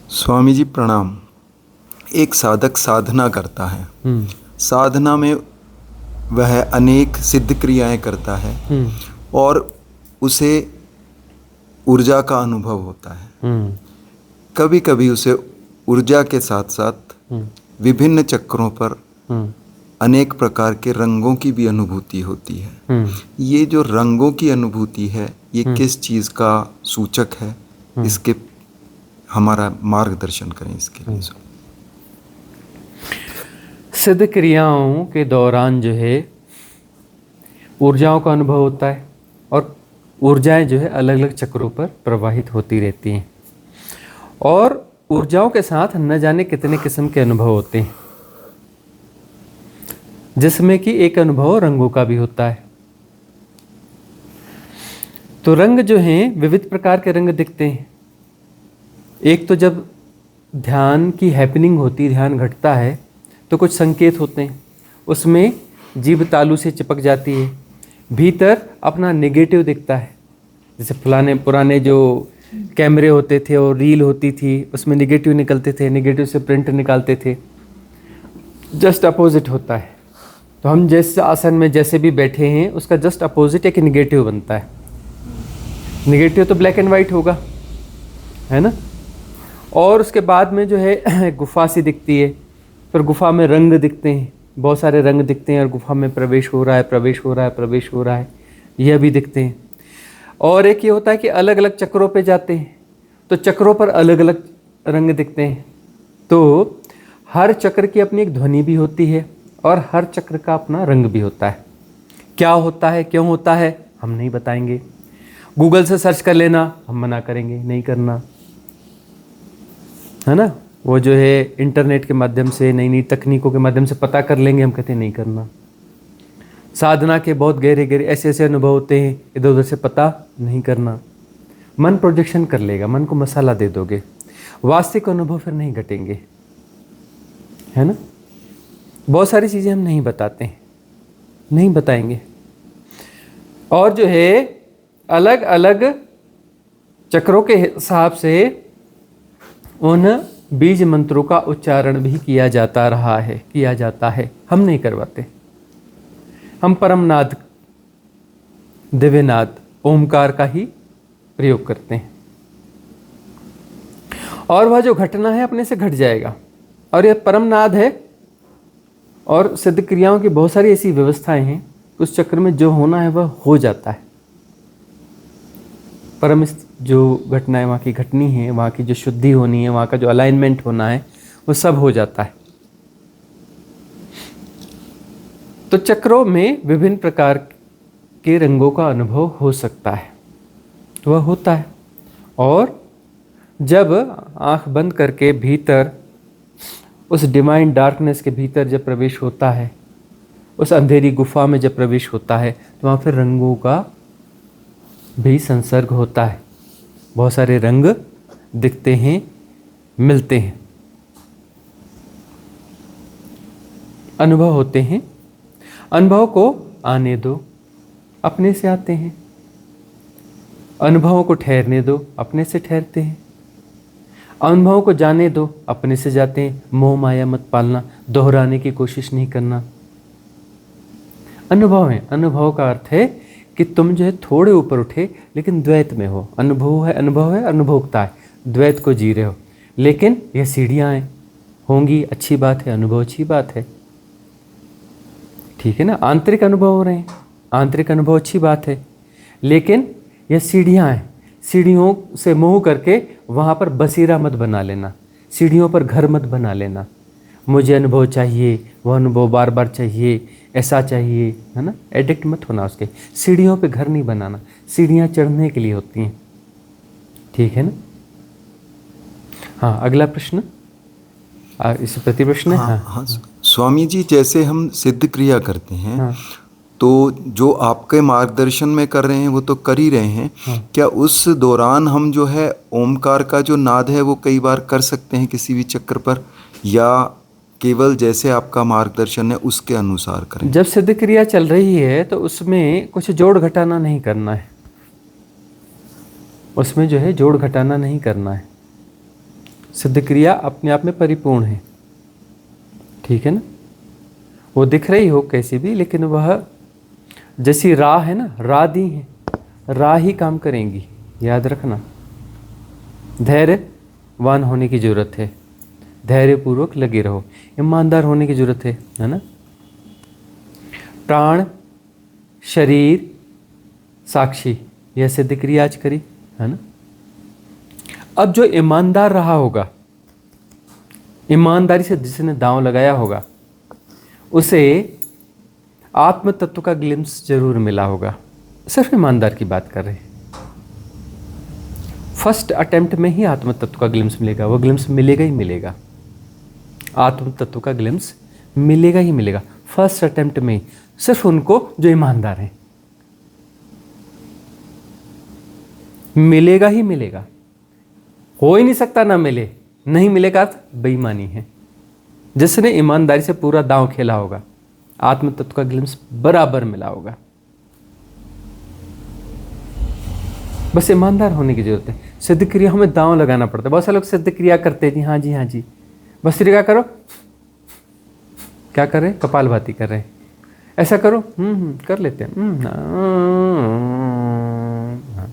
स्वामी जी प्रणाम। एक साधक साधना करता है। साधना में वह अनेक सिद्ध क्रियाएं करता है और उसे ऊर्जा का अनुभव होता है। कभी कभी उसे ऊर्जा के साथ साथ विभिन्न चक्रों पर अनेक प्रकार के रंगों की भी अनुभूति होती है। ये जो रंगों की अनुभूति है, ये किस चीज़ का सूचक है? इसके हमारा मार्गदर्शन करें इसके लिए। सिद्ध क्रियाओं के दौरान जो है ऊर्जाओं का अनुभव होता है और ऊर्जाएं जो है अलग अलग चक्रों पर प्रवाहित होती रहती हैं और ऊर्जाओं के साथ न जाने कितने किस्म के अनुभव होते हैं, जिसमें कि एक अनुभव रंगों का भी होता है। तो रंग जो हैं विविध प्रकार के रंग दिखते हैं। एक तो जब ध्यान की हैपनिंग होती, ध्यान घटता है तो कुछ संकेत होते हैं, उसमें जीभ तालू से चिपक जाती है, भीतर अपना नेगेटिव दिखता है। जैसे पुराने जो कैमरे होते थे और रील होती थी, उसमें नेगेटिव निकलते थे, नेगेटिव से प्रिंट निकालते थे। जस्ट अपोजिट होता है। तो हम जिस आसन में जैसे भी बैठे हैं उसका जस्ट अपोजिट एक नेगेटिव बनता है। नेगेटिव तो ब्लैक एंड वाइट होगा, है ना। और उसके बाद में जो है गुफा सी दिखती है, फिर गुफा में रंग दिखते हैं, बहुत सारे रंग दिखते हैं और गुफा में प्रवेश हो रहा है, प्रवेश हो रहा है, प्रवेश हो रहा है, यह भी दिखते हैं। और एक ये होता है कि अलग अलग चक्रों पे जाते हैं तो चक्रों पर अलग अलग रंग दिखते हैं। तो हर चक्र की अपनी एक ध्वनि भी होती है और हर चक्र का अपना रंग भी होता है। क्या होता है, क्यों होता है, हम नहीं बताएंगे। गूगल से सर्च कर लेना, हम मना करेंगे, नहीं करना, है ना। वो जो है इंटरनेट के माध्यम से, नई नई तकनीकों के माध्यम से पता कर लेंगे, हम कहते हैं नहीं करना। साधना के बहुत गहरे गहरे ऐसे ऐसे अनुभव होते हैं, इधर उधर से पता नहीं करना। मन प्रोजेक्शन कर लेगा, मन को मसाला दे दोगे, वास्तविक अनुभव फिर नहीं घटेंगे, है ना। बहुत सारी चीज़ें हम नहीं बताते हैं, नहीं बताएंगे। और जो है अलग अलग चक्रों के हिसाब से उन बीज मंत्रों का उच्चारण भी किया जाता है। हम नहीं करवाते। हम परमनाद, दिव्यनाद, ओमकार का ही प्रयोग करते हैं और वह जो घटना है अपने से घट जाएगा। और यह परमनाद है और सिद्ध क्रियाओं की बहुत सारी ऐसी व्यवस्थाएं हैं, उस चक्र में जो होना है वह हो जाता है। परम जो घटनाएं वहाँ की घटनी है, वहाँ की जो शुद्धि होनी है, वहाँ का जो अलाइनमेंट होना है, वो सब हो जाता है। तो चक्रों में विभिन्न प्रकार के रंगों का अनुभव हो सकता है, वह होता है। और जब आंख बंद करके भीतर उस डिवाइन डार्कनेस के भीतर जब प्रवेश होता है, उस अंधेरी गुफा में जब प्रवेश होता है, तो वहाँ फिर रंगों का भी संसर्ग होता है। बहुत सारे रंग दिखते हैं, मिलते हैं, अनुभव होते हैं। अनुभव को आने दो, अपने से आते हैं। अनुभवों को ठहरने दो, अपने से ठहरते हैं। अनुभवों को जाने दो, अपने से जाते हैं। मोह माया मत पालना, दोहराने की कोशिश नहीं करना। अनुभव है, अनुभव का अर्थ है कि तुम जो है थोड़े ऊपर उठे लेकिन द्वैत में हो। अनुभव है, अनुभोक्ता है, द्वैत को जी रहे हो। लेकिन यह सीढ़ियाँ हैं, होंगी, अच्छी बात है, अनुभव अच्छी बात है, ठीक है ना। आंतरिक अनुभव हो रहे हैं, आंतरिक अनुभव अच्छी बात है, लेकिन यह सीढ़ियाँ हैं। सीढ़ियों से मोह करके वहाँ पर बसेरा मत बना लेना, सीढ़ियों पर घर मत बना लेना। मुझे अनुभव चाहिए, वह अनुभव बार बार चाहिए, ऐसा चाहिए, है ना। एडिक्ट मत होना उसके। सीढ़ियों पे घर नहीं बनाना, सीढ़ियाँ चढ़ने के लिए होती हैं, ठीक है ना। हाँ, अगला प्रश्न, इस प्रति प्रश्न है। हाँ, स्वामी जी, जैसे हम सिद्ध क्रिया करते हैं, हाँ, तो जो आपके मार्गदर्शन में कर रहे हैं वो तो कर ही रहे हैं। क्या उस दौरान हम जो है ओमकार का जो नाद है वो कई बार कर सकते हैं किसी भी चक्र पर, या केवल जैसे आपका मार्गदर्शन है उसके अनुसार करें? जब सिद्ध क्रिया चल रही है तो उसमें कुछ जोड़ घटाना नहीं करना है, उसमें जो है जोड़ घटाना नहीं करना है। सिद्ध क्रिया अपने आप में परिपूर्ण है, ठीक है ना। वो दिख रही हो कैसी भी, लेकिन वह जैसी राह है ना, राह दी है, राह ही काम करेंगी, याद रखना। धैर्यवान होने की ज़रूरत है, धैर्यपूर्वक लगे रहो, ईमानदार होने की ज़रूरत है ना। प्राण शरीर साक्षी, यह सिद्ध क्रिया आज करी, है ना। अब जो ईमानदार रहा होगा, ईमानदारी से जिसने दांव लगाया होगा, उसे आत्म तत्व का ग्लिम्स जरूर मिला होगा। सिर्फ ईमानदार की बात कर रहे हैं। फर्स्ट अटेम्प्ट में ही आत्म तत्व का ग्लिम्स मिलेगा, वो ग्लिम्स मिलेगा ही मिलेगा, आत्म तत्व का ग्लिम्स मिलेगा ही मिलेगा फर्स्ट अटेम्प्ट में, सिर्फ उनको जो ईमानदार हैं। मिलेगा ही मिलेगा, हो ही नहीं सकता ना मिले, नहीं मिलेगा तो बेईमानी है। जिसने ईमानदारी से पूरा दांव खेला होगा, आत्म तत्व का ग्लिम्स बराबर मिला होगा। बस ईमानदार होने की जरूरत है। सिद्ध क्रिया हमें दांव लगाना पड़ता है। बहुत सारे लोग सिद्ध क्रिया करते हैं, जी हाँ जी हाँ जी, बस फिर क्या करो, क्या कर रहे हैं, कपालभाति कर रहे हैं, ऐसा करो, कर लेते हैं, हाँ।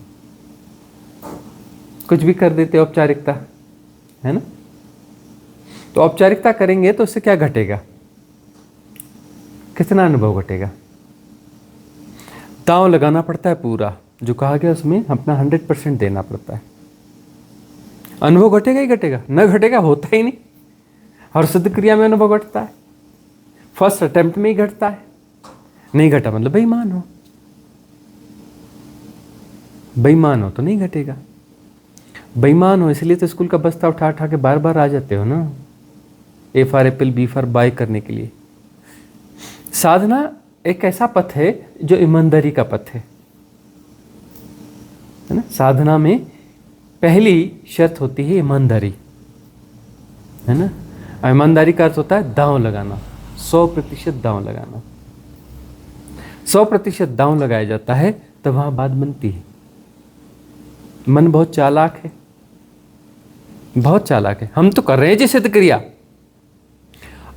कुछ भी कर देते, औपचारिकता, है ना। तो औपचारिकता करेंगे तो उससे क्या घटेगा, कितना अनुभव घटेगा। दांव लगाना पड़ता है पूरा, जो कहा गया उसमें अपना 100% देना पड़ता है। अनुभव घटेगा ही घटेगा, न घटेगा होता ही नहीं। हर सिद्ध क्रिया में अनुभव घटता है, फर्स्ट अटेम्प्ट में ही घटता है। नहीं घटा मतलब बेईमान हो, बेईमान हो तो नहीं घटेगा। बेईमान हो इसलिए तो स्कूल का बस्ता उठा उठा के बार बार आ जाते हो ना, A for apple, B for buy करने के लिए। साधना एक ऐसा पथ है जो ईमानदारी का पथ है ना। साधना में पहली शर्त होती है ईमानदारी, है ना। ईमानदारी का अर्थ होता है दांव लगाना, 100% दांव लगाना। 100% दांव लगाया जाता है तब वहां बात बनती है। मन बहुत चालाक है, बहुत चालाक है। हम तो कर रहे हैं जी सिद्ध क्रिया।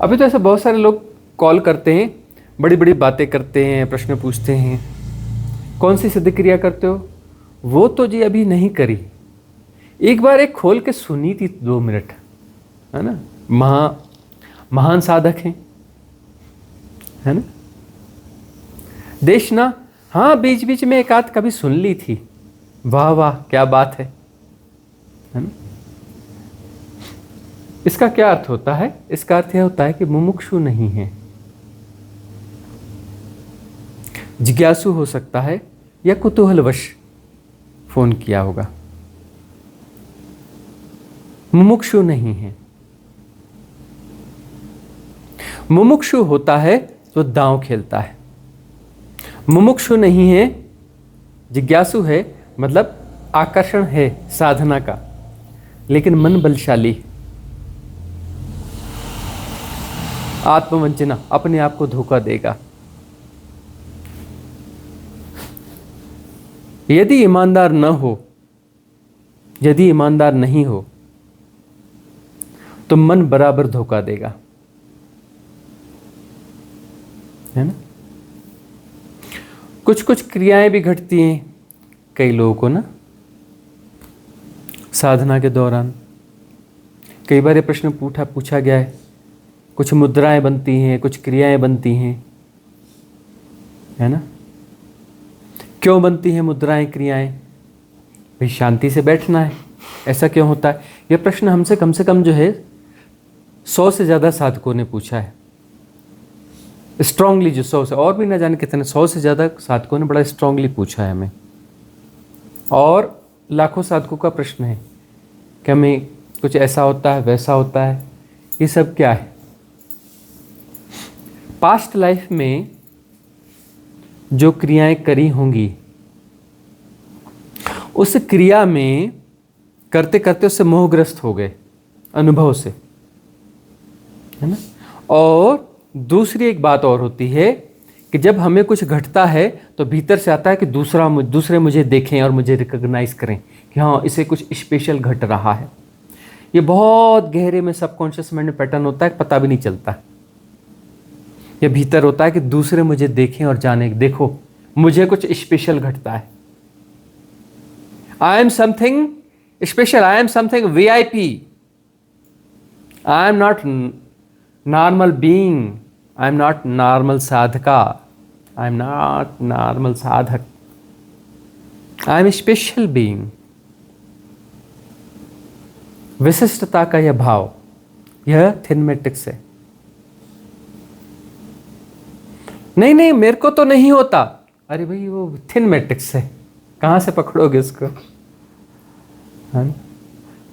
अभी तो ऐसे बहुत सारे लोग कॉल करते हैं, बड़ी बड़ी बातें करते हैं, प्रश्न पूछते हैं, कौन सी सिद्ध क्रिया करते हो? वो तो जी अभी नहीं करी, एक बार एक खोल के सुनी थी 2 मिनट, है ना। महान साधक हैं, है ना। देशना, हाँ बीच बीच में एक आध कभी सुन ली थी, वाह वाह क्या बात है ना। इसका क्या अर्थ होता है? इसका अर्थ यह होता है कि मुमुक्षु नहीं है, जिज्ञासु हो सकता है या कुतूहलवश फोन किया होगा, मुमुक्षु नहीं है। मुमुक्षु होता है तो दांव खेलता है, मुमुक्षु नहीं है, जिज्ञासु है, मतलब आकर्षण है साधना का, लेकिन मन बलशाली, आत्मवंचना, अपने आप को धोखा देगा। यदि ईमानदार न हो, यदि ईमानदार नहीं हो तो मन बराबर धोखा देगा, है ना। कुछ कुछ क्रियाएं भी घटती हैं कई लोगों को ना साधना के दौरान। कई बार ये प्रश्न पूछा गया है, कुछ मुद्राएं बनती हैं, कुछ क्रियाएं बनती हैं, है ना। क्यों बनती हैं मुद्राएं, क्रियाएं? भाई शांति से बैठना है, ऐसा क्यों होता है? यह प्रश्न हमसे कम जो है 100 से ज़्यादा साधकों ने पूछा है, स्ट्रांगली, जो 100 से और भी ना जाने कितने, 100 से ज़्यादा साधकों ने बड़ा स्ट्रांगली पूछा है हमें। और लाखों साधकों का प्रश्न है कि हमें कुछ ऐसा होता है, वैसा होता है, ये सब क्या है? पास्ट लाइफ में जो क्रियाएं करी होंगी, उस क्रिया में करते करते उससे मोहग्रस्त हो गए अनुभव से, है ना। और दूसरी एक बात और होती है कि जब हमें कुछ घटता है तो भीतर से आता है कि दूसरे मुझे देखें और मुझे रिकॉग्नाइज करें कि हाँ इसे कुछ स्पेशल घट रहा है। ये बहुत गहरे में सबकॉन्शियस माइंड में पैटर्न होता है, पता भी नहीं चलता। ये भीतर होता है कि दूसरे मुझे देखें और जाने, देखो मुझे कुछ स्पेशल घटता है। I am something special, I am something VIP, I am not normal being, I am not normal sadhaka, I am not normal साधक, आई एम स्पेशल बीइंग। विशिष्टता का यह भाव, यह थिन मैट्रिक्स है। नहीं नहीं मेरे को तो नहीं होता, अरे भाई वो थिन मैट्रिक्स है, कहाँ से पकड़ोगे उसको? हाँ,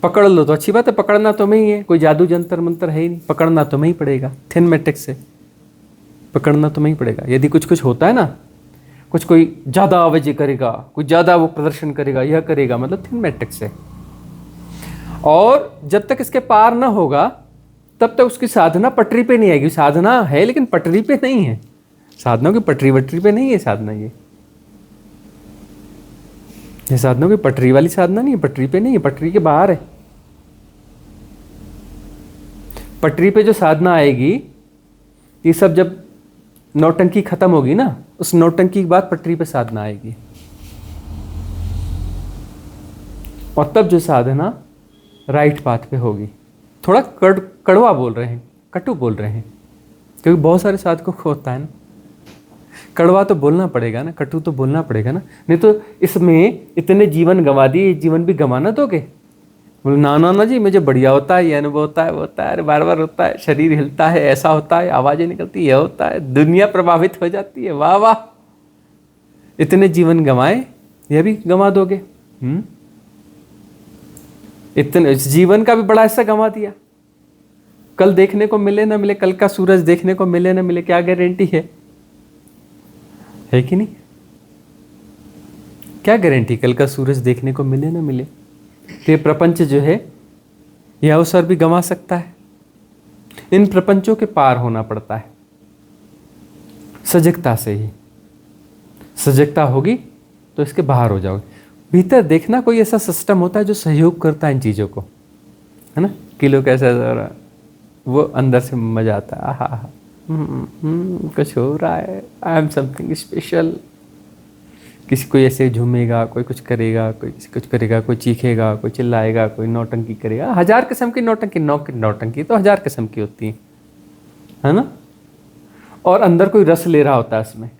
पकड़ लो तो अच्छी बात है, पकड़ना तो मैं ही है, कोई जादू जंतर मंतर है ही नहीं, पकड़ना तो मैं ही पड़ेगा, थिन मैट्रिक्स से पकड़ना तो मैं ही पड़ेगा। यदि कुछ कुछ होता है ना, कुछ कोई ज़्यादा आवाज़ करेगा, कोई ज़्यादा वो प्रदर्शन करेगा, यह करेगा, मतलब थिन मैट्रिक्स है। और जब तक इसके पार ना होगा तब तक उसकी साधना पटरी पे नहीं आएगी। साधना है लेकिन पटरी पे नहीं है, साधनों की पटरी वटरी पे नहीं है साधना। ये साधनों की पटरी वाली साधना नहीं है, पटरी पे नहीं है, पटरी के बाहर है। पटरी पे जो साधना आएगी, ये सब जब नौटंकी खत्म होगी ना, उस नौटंकी के बाद पटरी पे साधना आएगी। और तब जो साधना राइट पाथ पे होगी। थोड़ा कड़वा बोल रहे हैं, कटु बोल रहे हैं, क्योंकि बहुत सारे साधकों को होता है ना, कड़वा तो बोलना पड़ेगा ना, कटु तो बोलना पड़ेगा ना, नहीं तो इसमें इतने जीवन गंवा दिए, जीवन भी गंवाना दोगे? बोले ना ना ना जी मुझे बढ़िया होता है, ये अनुभव होता है, वो होता है, अरे बार बार होता है, शरीर हिलता है, ऐसा होता है, आवाज़ें निकलती, यह होता है, दुनिया प्रभावित हो जाती है, वाह वाह, इतने जीवन गंवाए, यह भी गंवा दोगे? इतने जीवन का भी बड़ा हिस्सा गंवा दिया। कल देखने को मिले ना मिले, कल का सूरज देखने को मिले ना मिले, क्या गारंटी है कि नहीं? क्या गारंटी कल का सूरज देखने को मिले ना मिले? तो ये प्रपंच जो है, यह अवसर भी गंवा सकता है। इन प्रपंचों के पार होना पड़ता है सजगता से ही। सजगता होगी तो इसके बाहर हो जाओगे। भीतर देखना, कोई ऐसा सिस्टम होता है जो सहयोग करता है इन चीज़ों को, है ना? किलो कैसा हो रहा, वो अंदर से मजा आता है, आहा कुछ हो रहा है, आई एम समथिंग स्पेशल। किसी कोई ऐसे झूमेगा, कोई कुछ करेगा, कोई कुछ करेगा, कोई चीखेगा, कोई चिल्लाएगा, कोई नौटंकी करेगा। हजार किस्म की नौटंकी तो हजार किस्म की होती है ना? और अंदर कोई रस ले रहा होता है उसमें,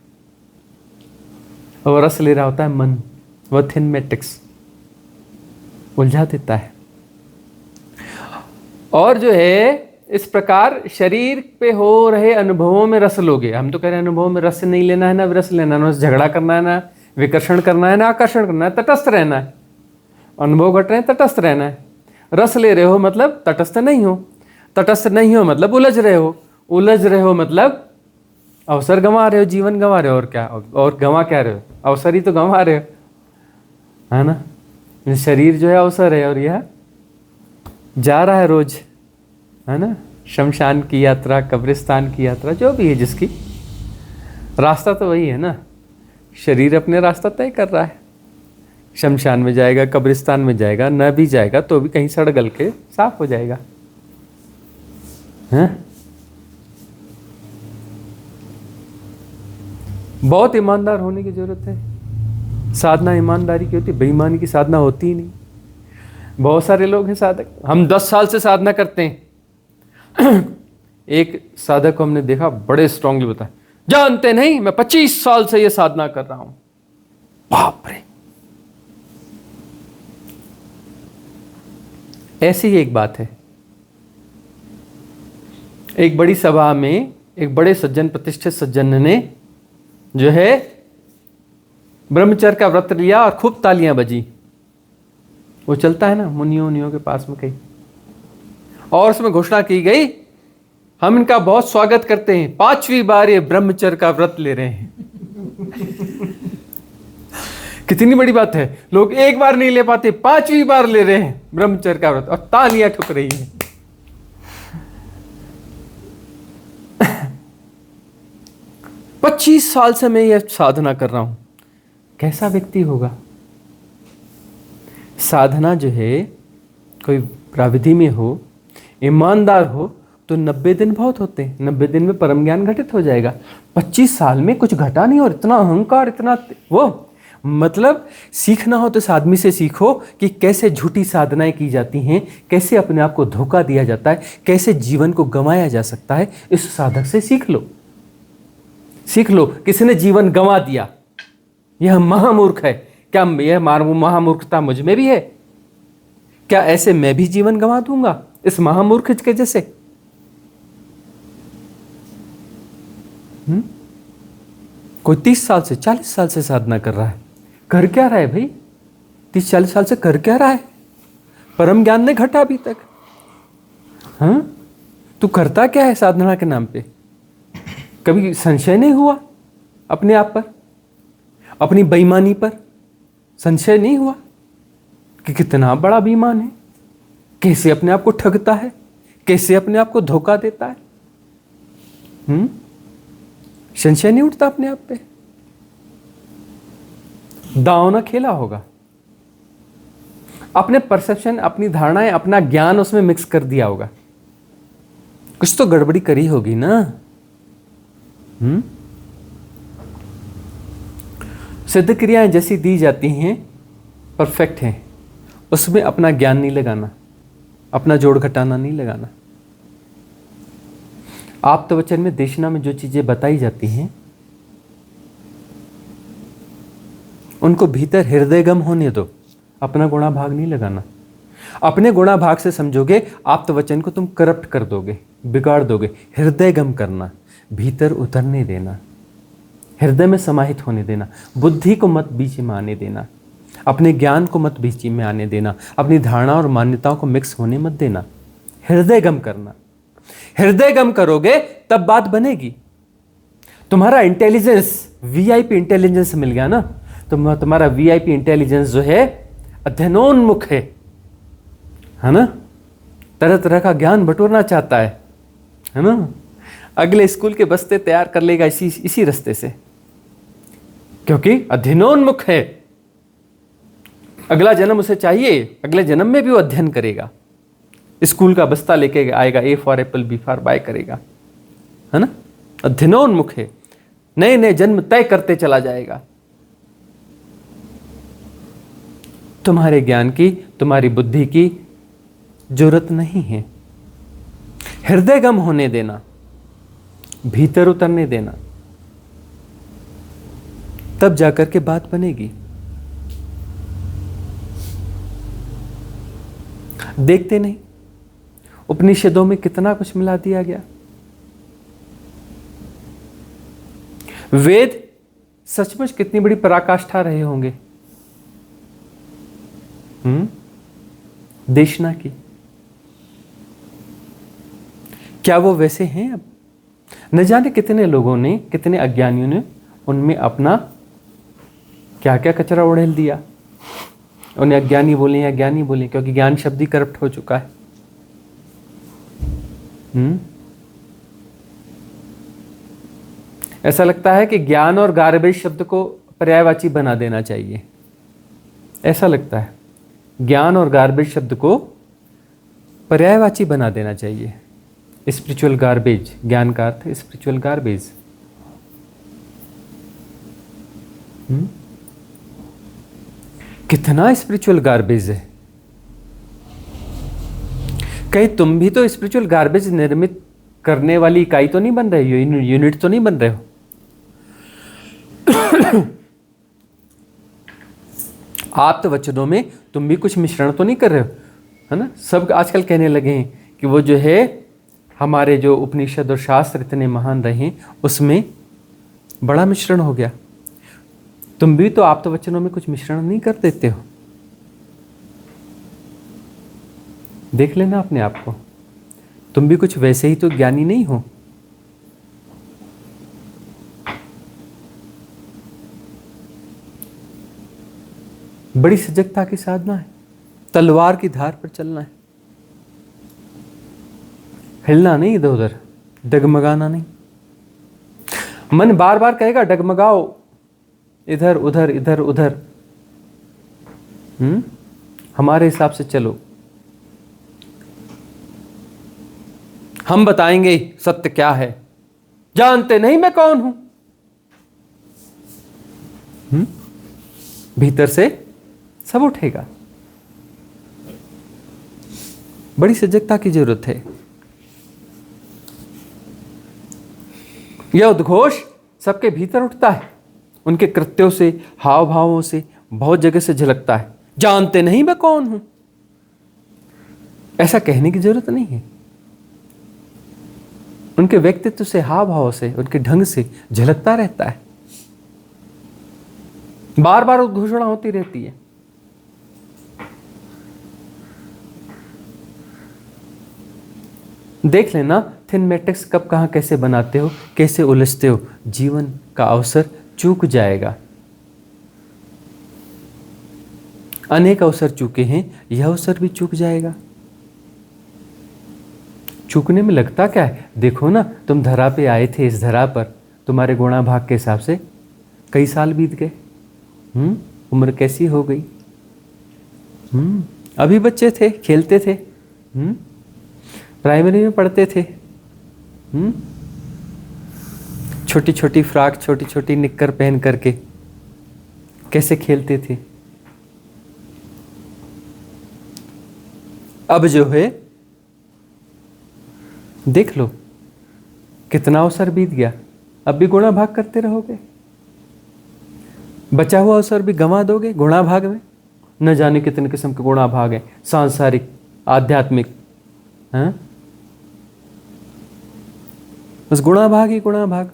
और रस ले रहा होता है मन, वह थिन मैट्रिक्स उलझा देता है। और जो है इस प्रकार शरीर पे हो रहे अनुभवों में रस लोगे। हम तो कह रहे हैं अनुभवों में रस नहीं लेना है, ना रस लेना है, ना झगड़ा करना है, ना विकर्षण करना है, ना आकर्षण करना है, तटस्थ रहना है। अनुभव घट रहे हैं, तटस्थ रहना है। रस ले रहे हो मतलब तटस्थ नहीं हो, तटस्थ नहीं हो मतलब उलझ रहे हो, उलझ रहे हो मतलब अवसर गंवा रहे हो, जीवन गंवा रहे हो। और क्या, और गंवा क्या रहे हो? अवसर ही तो गंवा रहे हो, है ना? शरीर जो है अवसर है, और यह जा रहा है रोज, है ना? शमशान की यात्रा, कब्रिस्तान की यात्रा, जो भी है जिसकी, रास्ता तो वही है ना। शरीर अपने रास्ता तय कर रहा है, शमशान में जाएगा, कब्रिस्तान में जाएगा, न भी जाएगा तो भी कहीं सड़ गल के साफ हो जाएगा, हैं? बहुत ईमानदार होने की जरूरत है। साधना ईमानदारी की होती है, बेईमानी की साधना होती ही नहीं। बहुत सारे लोग हैं साधक, हम 10 साल से साधना करते हैं। एक साधक को हमने देखा, बड़े स्ट्रांगली बताया, जानते नहीं मैं 25 साल से ये साधना कर रहा हूं। बाप रे! ऐसी ही एक बात है। एक बड़ी सभा में एक बड़े सज्जन, प्रतिष्ठित सज्जन ने जो है ब्रह्मचर्य का व्रत लिया और खूब तालियां बजी। वो चलता है ना मुनियों के पास में कहीं, और उसमें घोषणा की गई, हम इनका बहुत स्वागत करते हैं, 5वीं बार ये ब्रह्मचर्य का व्रत ले रहे हैं। कितनी बड़ी बात है, लोग एक बार नहीं ले पाते, 5वीं बार ले रहे हैं ब्रह्मचर्य का व्रत, और तालियां ठुक रही है। 25 साल से मैं यह साधना कर रहा हूं। कैसा व्यक्ति होगा? साधना जो है कोई प्राविधि में हो, ईमानदार हो, तो 90 दिन बहुत होते हैं। 90 दिन में परम ज्ञान घटित हो जाएगा। 25 साल में कुछ घटा नहीं, और इतना अहंकार, इतना वो, मतलब सीखना हो तो इस आदमी से सीखो कि कैसे झूठी साधनाएं की जाती हैं, कैसे अपने आप को धोखा दिया जाता है, कैसे जीवन को गंवाया जा सकता है। इस साधक से सीख लो, सीख लो। किसने जीवन गंवा दिया? यह महामूर्ख है। क्या यह महामूर्खता मुझ में भी है? क्या ऐसे मैं भी जीवन गंवा दूंगा इस महामूर्ख के जैसे? कोई 30 साल से 40 साल से साधना कर रहा है, कर क्या रहा है भाई? 30-40 साल से कर क्या रहा है? परम ज्ञान नहीं घटा अभी तक। हाँ, तू करता क्या है साधना के नाम पे? कभी संशय नहीं हुआ अपने आप पर, अपनी बेईमानी पर? संशय नहीं हुआ कि कितना बड़ा बेईमान है, कैसे अपने आप को ठगता है, कैसे अपने आप को धोखा देता है? संशय नहीं उठता अपने आप पे? दांव ना खेला होगा, अपने परसेप्शन, अपनी धारणाएं, अपना ज्ञान उसमें मिक्स कर दिया होगा। कुछ तो गड़बड़ी करी होगी ना। सिद्ध क्रियाएं जैसी दी जाती हैं परफेक्ट हैं, उसमें अपना ज्ञान नहीं लगाना, अपना जोड़ घटाना नहीं लगाना। आप्तवचन में, देशना में जो चीजें बताई जाती हैं उनको भीतर हृदयगम होने दो, अपना गुणा भाग नहीं लगाना। अपने गुणा भाग से समझोगे आप्तवचन को तुम करप्ट कर दोगे, बिगाड़ दोगे। हृदयगम करना, भीतर उतरने देना, हृदय में समाहित होने देना। बुद्धि को मत बीच में आने देना, अपने ज्ञान को मत बीच में आने देना, अपनी धारणा और मान्यताओं को मिक्स होने मत देना। हृदयगम करना। हृदयगम करोगे तब बात बनेगी। तुम्हारा इंटेलिजेंस, वीआईपी इंटेलिजेंस मिल गया ना, तुम्हारा वीआईपी इंटेलिजेंस जो है अध्ययनोन्मुख है ना, तरह तरह का ज्ञान बटोरना चाहता है ना, अगले स्कूल के बस्ते तैयार कर लेगा इसी रास्ते से, क्योंकि अध्ययनोन्मुख है। अगला जन्म उसे चाहिए, अगले जन्म में भी वो अध्ययन करेगा, स्कूल का बस्ता लेके आएगा, A for apple, B for buy करेगा, है ना। अध्ययनोन्मुख है, नए नए जन्म तय करते चला जाएगा। तुम्हारे ज्ञान की, तुम्हारी बुद्धि की जरूरत नहीं है। हृदयगम होने देना, भीतर उतरने देना, तब जाकर के बात बनेगी। देखते नहीं उपनिषदों में कितना कुछ मिला दिया गया। वेद सचमुच कितनी बड़ी पराकाष्ठा रहे होंगे देशना की। क्या वो वैसे हैं अब? न जाने कितने लोगों ने, कितने अज्ञानियों ने उनमें अपना क्या क्या कचरा उड़ेल दिया। उन्हें अज्ञानी बोले या ज्ञानी बोले, क्योंकि ज्ञान शब्द ही करप्ट हो चुका है। ऐसा लगता है कि ज्ञान और गार्बेज शब्द को पर्यायवाची बना देना चाहिए। ऐसा लगता है ज्ञान और गार्बेज शब्द को पर्यायवाची बना देना चाहिए। स्पिरिचुअल गार्बेज, ज्ञान का अर्थ स्पिरिचुअल गार्बेज। कितना स्पिरिचुअल गार्बेज है। कहीं तुम भी तो स्पिरिचुअल गार्बेज निर्मित करने वाली इकाई तो नहीं बन रहे हो, यूनिट तो नहीं बन रहे हो। आप्त वचनों में तुम भी कुछ मिश्रण तो नहीं कर रहे हो, है ना। सब आजकल कहने लगे हैं कि वो जो है हमारे जो उपनिषद और शास्त्र इतने महान रहे उसमें बड़ा मिश्रण हो गया। तुम भी तो आप्त वचनों में कुछ मिश्रण नहीं कर देते हो। देख लेना अपने आप को, तुम भी कुछ वैसे ही तो ज्ञानी नहीं हो। बड़ी सजगता की साधना है, तलवार की धार पर चलना है, हिलना नहीं इधर उधर, डगमगाना नहीं। मन बार बार कहेगा डगमगाओ, इधर उधर इधर उधर, हमारे हिसाब से चलो। हम बताएंगे सत्य क्या है, जानते नहीं मैं कौन हूं। भीतर से सब उठेगा। बड़ी सजगता की जरूरत है। यह उद्घोष सबके भीतर उठता है, उनके कृत्यों से, हाव भावों से, बहुत जगह से झलकता है। जानते नहीं मैं कौन हूं, ऐसा कहने की जरूरत नहीं है। उनके व्यक्तित्व से, हाव भाव से, उनके ढंग से झलकता रहता है। बार बार उद्घोषणा होती रहती है। देख लेना थिनमेटिक्स कब कहां कैसे बनाते हो, कैसे उलझते हो, जीवन का अवसर चूक जाएगा। अनेक अवसर चूके हैं, यह अवसर भी चूक जाएगा। चूकने में लगता क्या है? देखो ना, तुम धरा पे आए थे, इस धरा पर तुम्हारे गुणा भाग के हिसाब से कई साल बीत गए। उम्र कैसी हो गई। अभी बच्चे थे, खेलते थे, प्राइमरी में पढ़ते थे, छोटी छोटी फ्रॉक, छोटी छोटी निक्कर पहन करके कैसे खेलते थे। अब जो है देख लो कितना अवसर बीत गया, अब भी गुणा भाग करते रहोगे। बचा हुआ अवसर भी गंवा दोगे गुणा भाग में। न जाने कितने किस्म के गुणा भाग हैं, सांसारिक, आध्यात्मिक, हैं? बस गुणा भाग ही गुणा भाग।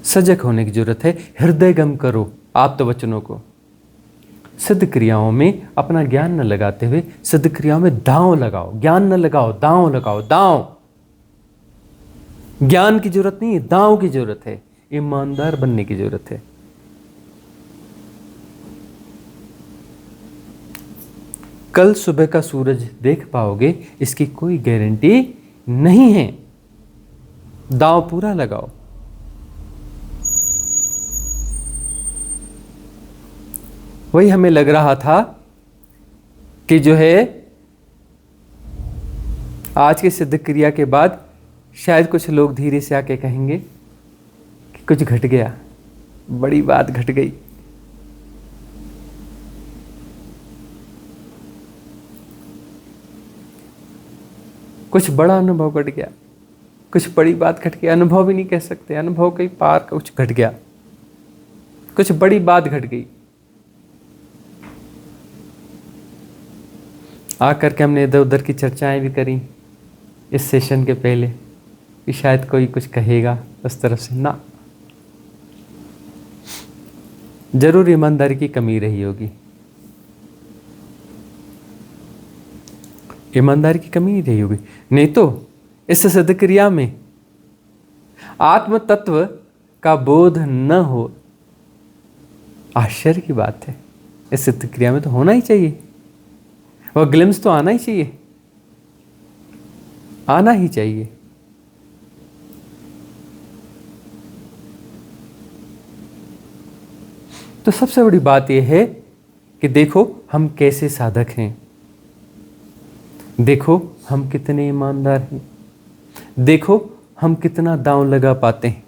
सजग होने की जरूरत है। हृदयगम करो आप्तवचनों को। सिद्ध क्रियाओं में अपना ज्ञान न लगाते हुए सिद्ध क्रियाओं में दांव लगाओ। ज्ञान न लगाओ, दांव लगाओ। दांव, ज्ञान की जरूरत नहीं है, दांव की जरूरत है। ईमानदार बनने की जरूरत है। कल सुबह का सूरज देख पाओगे इसकी कोई गारंटी नहीं है। दांव पूरा लगाओ। वही हमें लग रहा था कि जो है आज की सिद्ध क्रिया के बाद शायद कुछ लोग धीरे से आके कहेंगे कि कुछ घट गया, बड़ी बात घट गई। कुछ बड़ा अनुभव घट गया, कुछ बड़ी बात घट गया। अनुभव भी नहीं कह सकते, अनुभव के पार कुछ घट गया, कुछ बड़ी बात घट गई। आकर के हमने इधर उधर की चर्चाएं भी करी इस सेशन के पहले कि शायद कोई कुछ कहेगा उस तरफ से। ना, जरूर ईमानदारी की कमी रही होगी। ईमानदारी की कमी ही रही होगी, नहीं तो इस सिद्ध क्रिया में आत्म तत्व का बोध न हो, आश्चर्य की बात है। इस सिद्ध क्रिया में तो होना ही चाहिए, वह ग्लिम्स तो आना ही चाहिए, आना ही चाहिए। तो सबसे बड़ी बात यह है कि देखो हम कैसे साधक हैं, देखो हम कितने ईमानदार हैं, देखो हम कितना दांव लगा पाते हैं।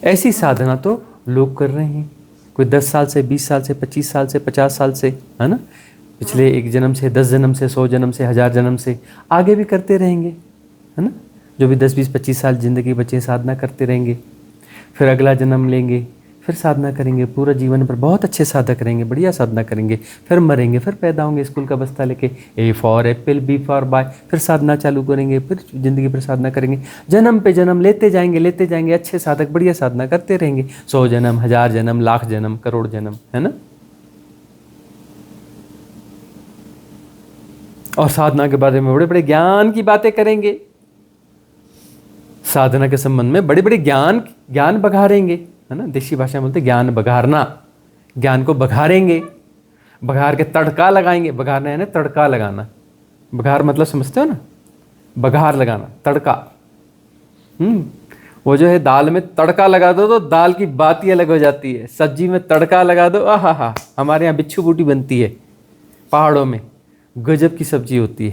ऐसी साधना तो लोग कर रहे हैं, कोई 10 साल से, 20 साल से, 25 साल से, 50 साल से, है ना। पिछले 1 जन्म से, 10 जन्म से, 100 जन्म से, 1000 जन्म से, आगे भी करते रहेंगे, है ना। जो भी 10, 20, 25 साल जिंदगी बचे साधना करते रहेंगे, फिर अगला जन्म लेंगे, फिर साधना करेंगे, पूरा जीवन पर बहुत अच्छे साधक रहेंगे, बढ़िया साधना करेंगे, फिर मरेंगे, फिर पैदा होंगे स्कूल का बस्ता लेके, A for apple, B for buy, फिर साधना चालू करेंगे, फिर जिंदगी पर साधना करेंगे, जन्म पे जन्म लेते जाएंगे, अच्छे साधक बढ़िया साधना करते रहेंगे, 100 जन्म, 1000 जन्म, लाख जन्म, करोड़ जन्म, है ना। और साधना के बारे में बड़े बड़े ज्ञान की बातें करेंगे, साधना के संबंध में बड़े बड़े ज्ञान बघारेंगे, है ना। देशी भाषा में बोलते ज्ञान बघारना, ज्ञान को बघारेंगे, बघार के तड़का लगाएंगे। बघारना है ना तड़का लगाना, बघार मतलब समझते हो ना, बघार लगाना, तड़का। वो जो है दाल में तड़का लगा दो तो दाल की बात ही अलग हो जाती है। सब्जी में तड़का लगा दो, आहा, हमारे यहाँ बिच्छू बूटी बनती है पहाड़ों में, गजब की सब्जी होती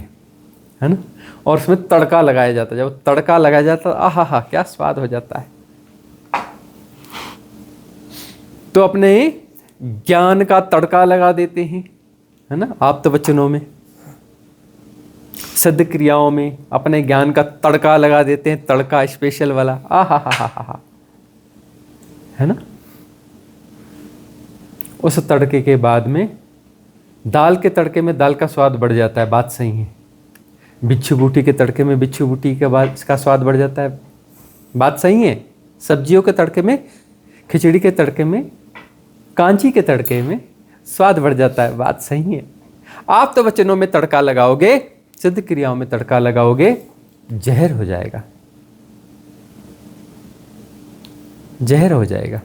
है ना। और उसमें तड़का लगाया जाता है, जब तड़का लगाया जाता है आहा क्या स्वाद हो जाता है। तो अपने ज्ञान का तड़का लगा देते हैं, है ना, आप तो वचनों में, सिद्ध क्रियाओं में अपने ज्ञान का तड़का लगा देते हैं, तड़का स्पेशल वाला, आहा, है ना। उस तड़के के बाद में दाल के तड़के में दाल का स्वाद बढ़ जाता है, बात सही है। बिच्छू बूटी के तड़के में बिच्छू बूटी के बाद इसका स्वाद बढ़ जाता है, बात सही है। सब्जियों के तड़के में, खिचड़ी के तड़के में, कांची के तड़के में स्वाद बढ़ जाता है, बात सही है। आप तो वचनों में तड़का लगाओगे, सिद्ध क्रियाओं में तड़का लगाओगे, जहर हो जाएगा, जहर हो जाएगा,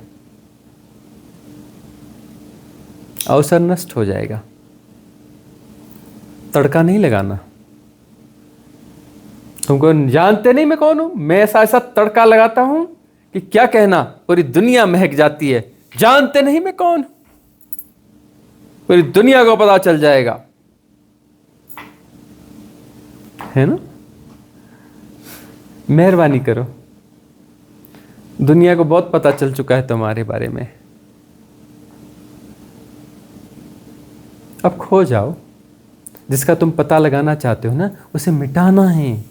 अवसर नष्ट हो जाएगा। तड़का नहीं लगाना। तुमको जानते नहीं मैं कौन हूं, मैं ऐसा तड़का लगाता हूं कि क्या कहना, पूरी दुनिया महक जाती है। जानते नहीं मैं कौन, पूरी दुनिया को पता चल जाएगा, है ना। मेहरबानी करो, दुनिया को बहुत पता चल चुका है तुम्हारे बारे में। अब खो जाओ, जिसका तुम पता लगाना चाहते हो ना, उसे मिटाना है,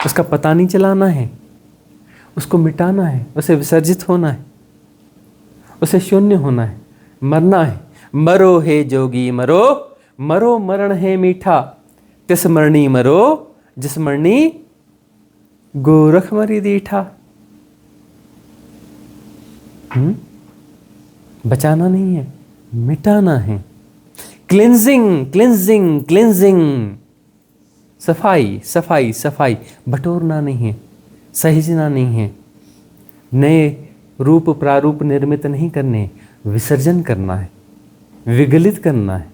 उसका पता नहीं चलाना है, उसको मिटाना है, उसे विसर्जित होना है, उसे शून्य होना है, मरना है। मरो हे जोगी मरो, मरो मरण है मीठा, तिस मरणी मरो, जिस मरणी गोरख मरी दीठा। बचाना नहीं है, मिटाना है। क्लिंजिंग क्लिंजिंग क्लिंजिंग, सफाई सफाई सफाई, बटोरना नहीं है, सहेजना नहीं है, नए रूप प्रारूप निर्मित नहीं करने, विसर्जन करना है, विगलित करना है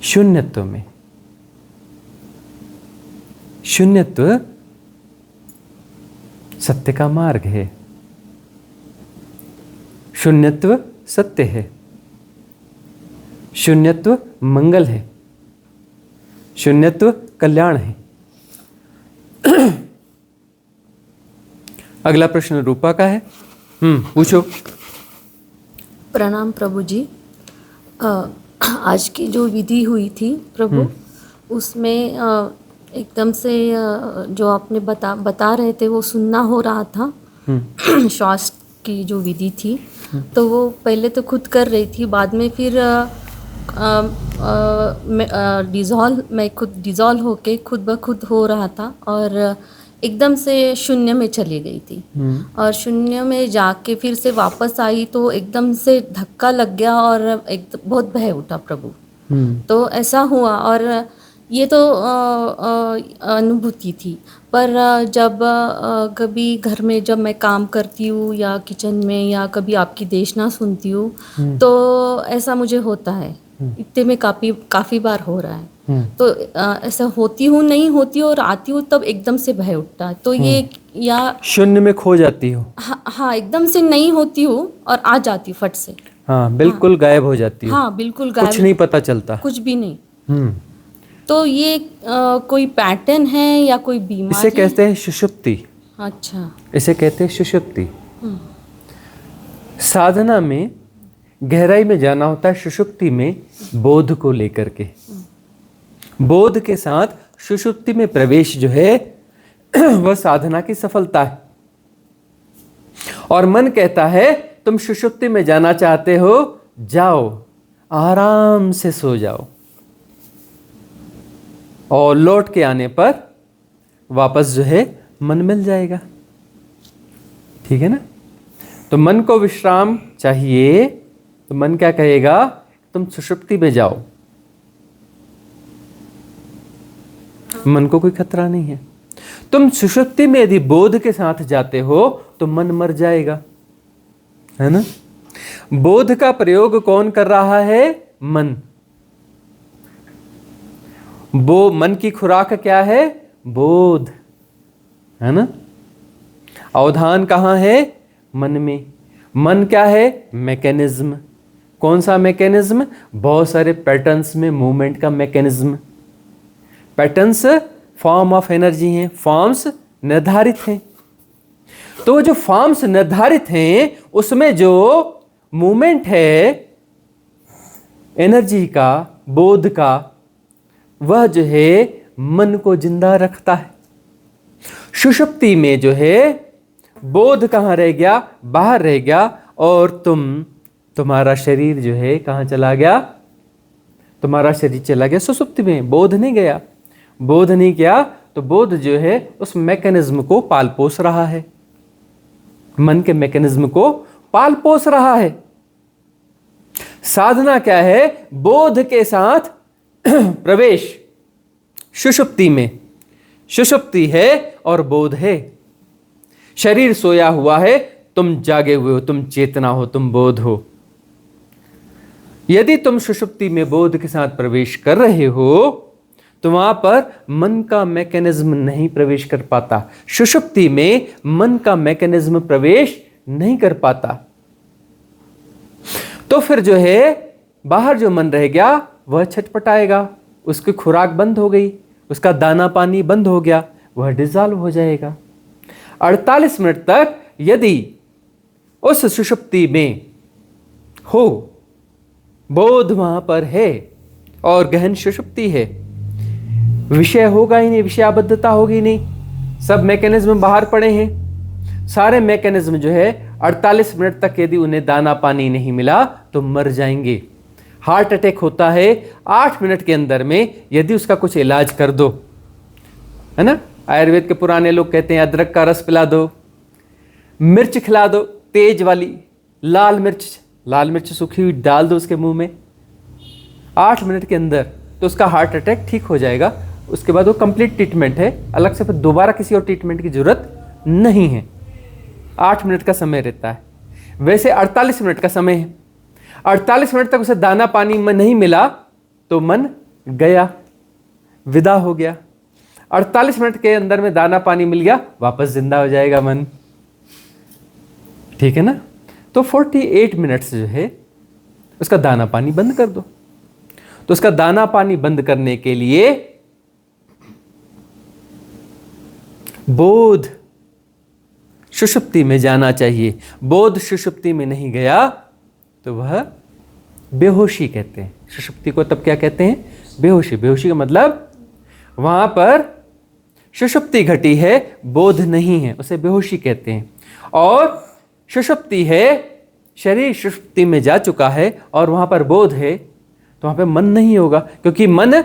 शून्यत्व में। शून्यत्व सत्य का मार्ग है, शून्यत्व सत्य है, शून्यत्व मंगल है, शून्यत्व कल्याण है। अगला प्रश्न रूपा का है, पूछो। प्रणाम प्रभु जी। आज की जो विधि हुई थी प्रभु, उसमें एकदम से जो आपने बता रहे थे वो सुनना हो रहा था। श्वास की जो विधि थी, तो वो पहले तो खुद कर रही थी, बाद में फिर मैं खुद डिज़ोल्व होके खुद ब खुद हो रहा था, और एकदम से शून्य में चली गई थी। और शून्य में जाके फिर से वापस आई तो एकदम से धक्का लग गया और एक बहुत भय उठा प्रभु। तो ऐसा हुआ, और ये तो अनुभूति थी। पर जब कभी घर में जब मैं काम करती हूँ या किचन में या कभी आपकी देशना सुनती हूँ, तो ऐसा मुझे होता है। इतने में काफ़ी बार हो रहा है। तो ऐसा होती हूँ नहीं होती हूँ और आती हूँ तब एकदम से भय उठता है। तो ये या शून्य में खो जाती हो। हाँ, एकदम से नहीं होती हूँ और आ जाती हूँ फट से। हाँ, बिल्कुल गायब हो जाती हो। हाँ, बिल्कुल गायब, कुछ नहीं पता चलता, कुछ भी नहीं। तो ये कोई पैटर्न है या कोई बीमारी? इसे कहते हैं सुषुप्ति। अच्छा, इसे कहते हैं सुषुप्ति। साधना में गहराई में जाना होता है, सुषुप्ति में बोध को लेकर के। बोध के साथ सुषुप्ति में प्रवेश जो है वह साधना की सफलता है। और मन कहता है तुम सुषुप्ति में जाना चाहते हो, जाओ आराम से सो जाओ, और लौट के आने पर वापस जो है मन मिल जाएगा। ठीक है ना। तो मन को विश्राम चाहिए, तो मन क्या कहेगा, तुम सुषुप्ति में जाओ। मन को कोई खतरा नहीं है। तुम सुषुप्ति में यदि बोध के साथ जाते हो तो मन मर जाएगा, है ना। बोध का प्रयोग कौन कर रहा है? मन। मन की खुराक क्या है? बोध, है ना। अवधान कहाँ है? मन में। मन क्या है? मैकेनिज्म। कौन सा मैकेनिज्म? बहुत सारे पैटर्न्स में मूवमेंट का mechanism. Patterns form of energy हैं, फॉर्म्स निर्धारित हैं। तो जो फॉर्म्स निर्धारित हैं उसमें जो मूवमेंट है एनर्जी का, बोध का, वह जो है मन को जिंदा रखता है। सुषुप्ति में जो है बोध कहाँ रह गया? बाहर रह गया, और तुम्हारा शरीर जो है कहाँ चला गया? तुम्हारा शरीर चला गया सुषुप्ति में, बोध नहीं गया। बोध नहीं गया तो बोध जो है उस मैकेनिज्म को पाल पोस रहा है, मन के मैकेनिज्म को पाल पोस रहा है। साधना क्या है? बोध के साथ प्रवेश सुषुप्ति में। सुषुप्ति है और बोध है। शरीर सोया हुआ है, तुम जागे हुए हो, तुम चेतना हो, तुम बोध हो। यदि तुम सुषुप्ति में बोध के साथ प्रवेश कर रहे हो तो वहां पर मन का मैकेनिज्म नहीं प्रवेश कर पाता। सुषुप्ति में मन का मैकेनिज्म प्रवेश नहीं कर पाता। तो फिर जो है बाहर जो मन रह गया वह छटपटाएगा, उसकी खुराक बंद हो गई, उसका दाना पानी बंद हो गया, वह डिसॉल्व हो जाएगा। 48 मिनट तक यदि उस सुषुप्ति में हो, बोध वहां पर है और गहन सुषुप्ति है, विषय होगा ही नहीं, विषयाबद्धता होगी नहीं, सब मैकेनिज्म बाहर पड़े हैं। सारे मैकेनिज्म जो है 48 मिनट तक यदि उन्हें दाना पानी नहीं मिला तो मर जाएंगे। हार्ट अटैक होता है 8 मिनट के अंदर में, यदि उसका कुछ इलाज कर दो, है ना। आयुर्वेद के पुराने लोग कहते हैं अदरक का रस पिला दो, मिर्च खिला दो तेज वाली, लाल मिर्च सूखी हुई डाल दो उसके मुंह में 8 मिनट के अंदर, तो उसका हार्ट अटैक ठीक हो जाएगा। उसके बाद वो कंप्लीट ट्रीटमेंट है, अलग से फिर दोबारा किसी और ट्रीटमेंट की जरूरत नहीं है। 8 मिनट का समय रहता है, वैसे 48 मिनट का समय है। 48 मिनट तक उसे दाना पानी में नहीं मिला तो मन गया, विदा हो गया। 48 मिनट के अंदर में दाना पानी मिल गया, वापस जिंदा हो जाएगा मन, ठीक है ना। तो 48 मिनट्स जो है उसका दाना पानी बंद कर दो। तो उसका दाना पानी बंद करने के लिए बोध सुषुप्ति में जाना चाहिए। बोध सुषुप्ति में नहीं गया तो वह बेहोशी कहते हैं। सुषुप्ति को तब क्या कहते हैं? बेहोशी। बेहोशी का मतलब वहां पर सुषुप्ति घटी है, बोध नहीं है, उसे बेहोशी कहते हैं। और सुषुप्ति है, शरीर सुषुप्ति में जा चुका है और वहां पर बोध है, तो वहां पर मन नहीं होगा, क्योंकि मन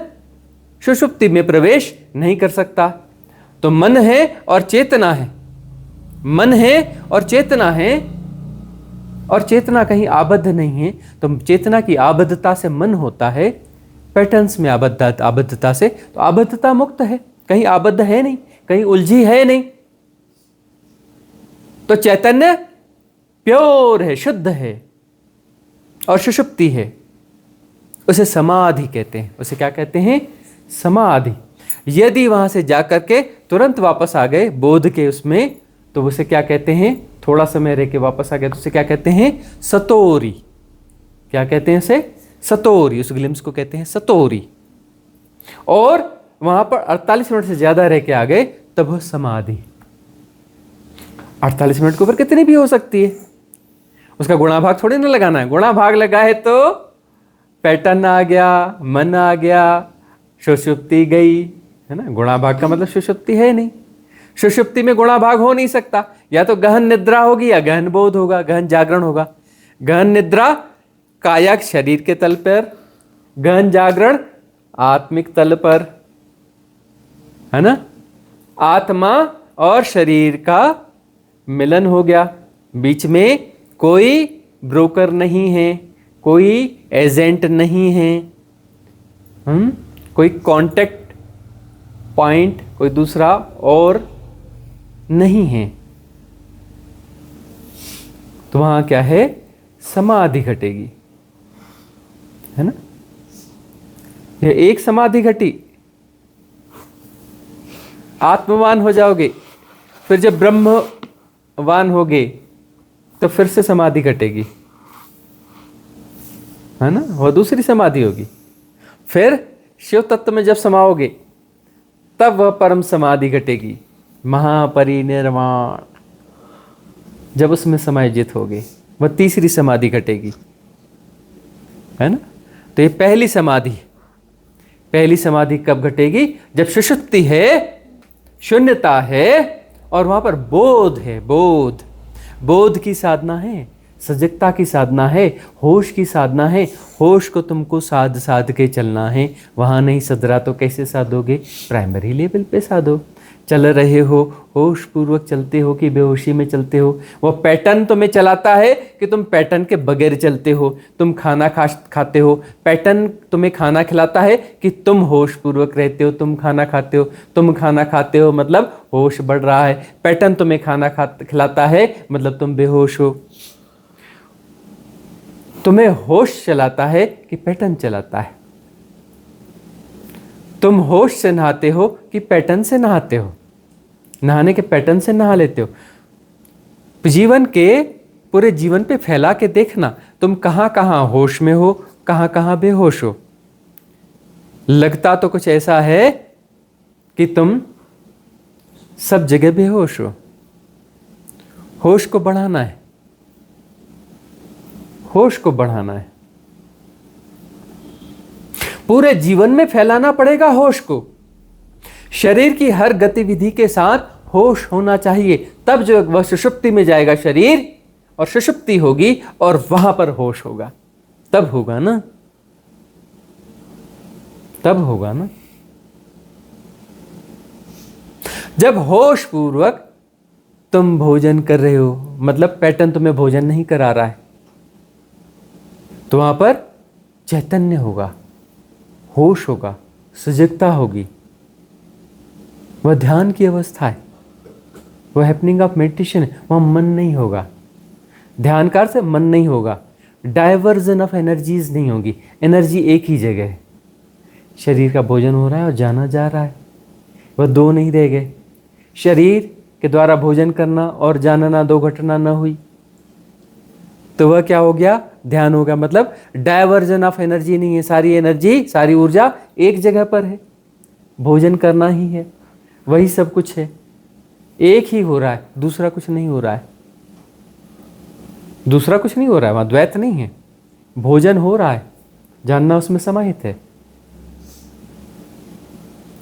सुषुप्ति में प्रवेश नहीं कर सकता। तो मन है और चेतना है, मन है और चेतना है, और चेतना कहीं आबद्ध नहीं है। तो चेतना की आबद्धता से मन होता है, पैटर्न्स में आबद्धता से, तो आबद्धता मुक्त है, कहीं आबद्ध है नहीं, कहीं उलझी है नहीं। तो चैतन्य प्योर है, शुद्ध है और सुषुप्ति है, उसे समाधि कहते हैं। उसे क्या कहते हैं? समाधि। यदि वहां से जाकर के तुरंत वापस आ गए बोध के उसमें, तो उसे क्या कहते हैं? थोड़ा समय रह के वापस आ गए तो उसे क्या कहते हैं? सतोरी। क्या कहते हैं उसे? सतोरी। उस ग्लिम्स को कहते हैं सतोरी। और वहां पर 48 मिनट से ज्यादा रह के आ गए तब वो समाधि। 48 मिनट के ऊपर कितनी भी हो सकती है, उसका गुणा भाग थोड़ी ना लगाना है। गुणा भाग लगा है तो पैटर्न आ गया, मन आ गया, सुषुप्ति गई, है ना। गुणा भाग का मतलब सुषुप्ति है नहीं, सुषुप्ति में गुणा भाग हो नहीं सकता। या तो गहन निद्रा होगी या गहन बोध होगा, गहन जागरण होगा। गहन निद्रा कायक शरीर के तल पर, गहन जागरण आत्मिक तल पर, है ना। आत्मा और शरीर का मिलन हो गया, बीच में कोई ब्रोकर नहीं है, कोई एजेंट नहीं है, कोई कांटेक्ट पॉइंट कोई दूसरा और नहीं है। तो वहां क्या है? समाधि घटेगी, है ना। यह एक समाधि घटी, आत्मवान हो जाओगे। फिर जब ब्रह्म वान हो गए तो फिर से समाधि घटेगी, है ना, वो दूसरी समाधि होगी। फिर शिव तत्व में जब समाओगे तब वह परम समाधि घटेगी, महापरिनिर्वाण। जब उसमें समायोजित होगे वह तीसरी समाधि घटेगी, है ना। तो ये पहली समाधि कब घटेगी? जब सुषुप्ति है, शून्यता है और वहां पर बोध है। बोध की साधना है, सजगता की साधना है, होश की साधना है। होश को तुमको साध के चलना है, वहां नहीं सदरा तो कैसे साधोगे? प्राइमरी लेवल पे साधो। चल रहे हो, होश पूर्वक चलते हो कि बेहोशी में चलते हो? वो पैटर्न तुम्हें चलाता है कि तुम पैटर्न के बगैर चलते हो? तुम खाना खाते हो, पैटर्न तुम्हें खाना खिलाता है कि तुम होश पूर्वक रहते हो? तुम खाना खाते हो, तुम खाना खाते हो मतलब होश बढ़ रहा है। पैटर्न तुम्हें खाना खिलाता है मतलब तुम बेहोश हो। तुम्हें होश चलाता है कि पैटर्न चलाता है? तुम होश से नहाते हो कि पैटर्न से नहाते हो? नहाने के पैटर्न से नहा लेते हो? पूरे जीवन पे फैला के देखना, तुम कहां कहां होश में हो, कहां कहां बेहोश हो। लगता तो कुछ ऐसा है कि तुम सब जगह बेहोश हो। होश को बढ़ाना है, होश को बढ़ाना है। पूरे जीवन में फैलाना पड़ेगा होश को। शरीर की हर गतिविधि के साथ होश होना चाहिए, तब जो वह सुषुप्ति में जाएगा शरीर, और सुषुप्ति होगी और वहां पर होश होगा। तब होगा ना, तब होगा ना। जब होश पूर्वक तुम भोजन कर रहे हो, मतलब पैटर्न तुम्हें भोजन नहीं करा रहा है, तो वहां पर चैतन्य होगा, होश होगा, सजगता होगी। वह ध्यान की अवस्था है, वह हैपनिंग ऑफ मेडिटेशन है। वहां मन नहीं होगा, ध्यान का अर्थ मन नहीं होगा। डाइवर्जन ऑफ एनर्जीज नहीं होगी, एनर्जी एक ही जगह है। शरीर का भोजन हो रहा है और जाना जा रहा है, वह दो नहीं रह गए। शरीर के द्वारा भोजन करना और जानना दो घटना न हुई तो वह क्या हो गया? ध्यान हो गया। मतलब डायवर्जन ऑफ एनर्जी नहीं है, सारी एनर्जी, सारी ऊर्जा एक जगह पर है, भोजन करना ही है, वही सब कुछ है, एक ही हो रहा है, दूसरा कुछ नहीं हो रहा है। दूसरा कुछ नहीं हो रहा है, वहां द्वैत नहीं है, भोजन हो रहा है, जानना उसमें समाहित है।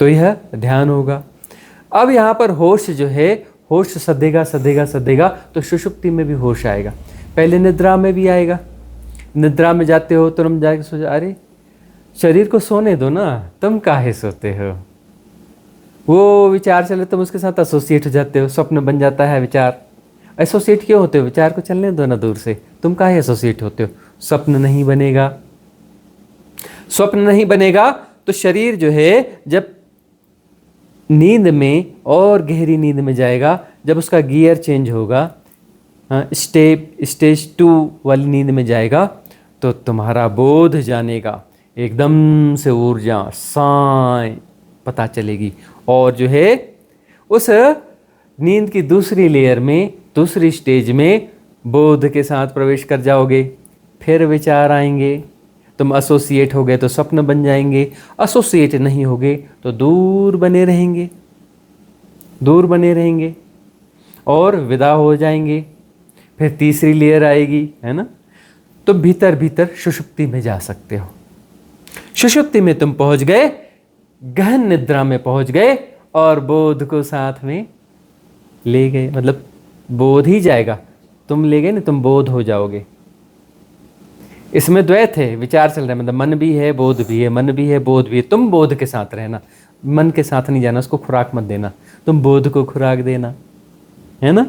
तो यह ध्यान होगा। अब यहां पर होश जो है, होश सधेगा तो सुषुप्ति में भी होश आएगा। पहले निद्रा में भी आएगा। निद्रा में जाते हो तुरंत जाके सोचा, अरे शरीर को सोने दो ना, तुम काहे सोते हो? वो विचार चले, तुम उसके साथ एसोसिएट हो जाते हो, स्वप्न बन जाता है विचार। एसोसिएट क्यों होते हो? विचार को चलने दो ना दूर से, तुम काहे एसोसिएट होते हो? स्वप्न नहीं बनेगा। स्वप्न नहीं बनेगा तो शरीर जो है जब नींद में और गहरी नींद में जाएगा, जब उसका गियर चेंज होगा, स्टेज 2 वाली नींद में जाएगा, तो तुम्हारा बोध जानेगा, एकदम से ऊर्जा साई पता चलेगी। और जो है उस नींद की दूसरी लेयर में, दूसरी स्टेज में बोध के साथ प्रवेश कर जाओगे। फिर विचार आएंगे, तुम एसोसिएट हो गए तो स्वप्न बन जाएंगे, एसोसिएट नहीं होगे तो दूर बने रहेंगे, दूर बने रहेंगे और विदा हो जाएंगे। फिर तीसरी लेयर आएगी, है ना। तो भीतर भीतर सुषुप्ति में जा सकते हो। सुषुप्ति में तुम पहुंच गए, गहन निद्रा में पहुंच गए और बोध को साथ में ले गए। मतलब बोध ही जाएगा, तुम ले गए ना, तुम बोध हो जाओगे। इसमें द्वैत है, विचार चल रहा है, मतलब मन भी है बोध भी है, मन भी है बोध भी है। तुम बोध के साथ रहना, मन के साथ नहीं जाना, उसको खुराक मत देना, तुम बोध को खुराक देना, है ना।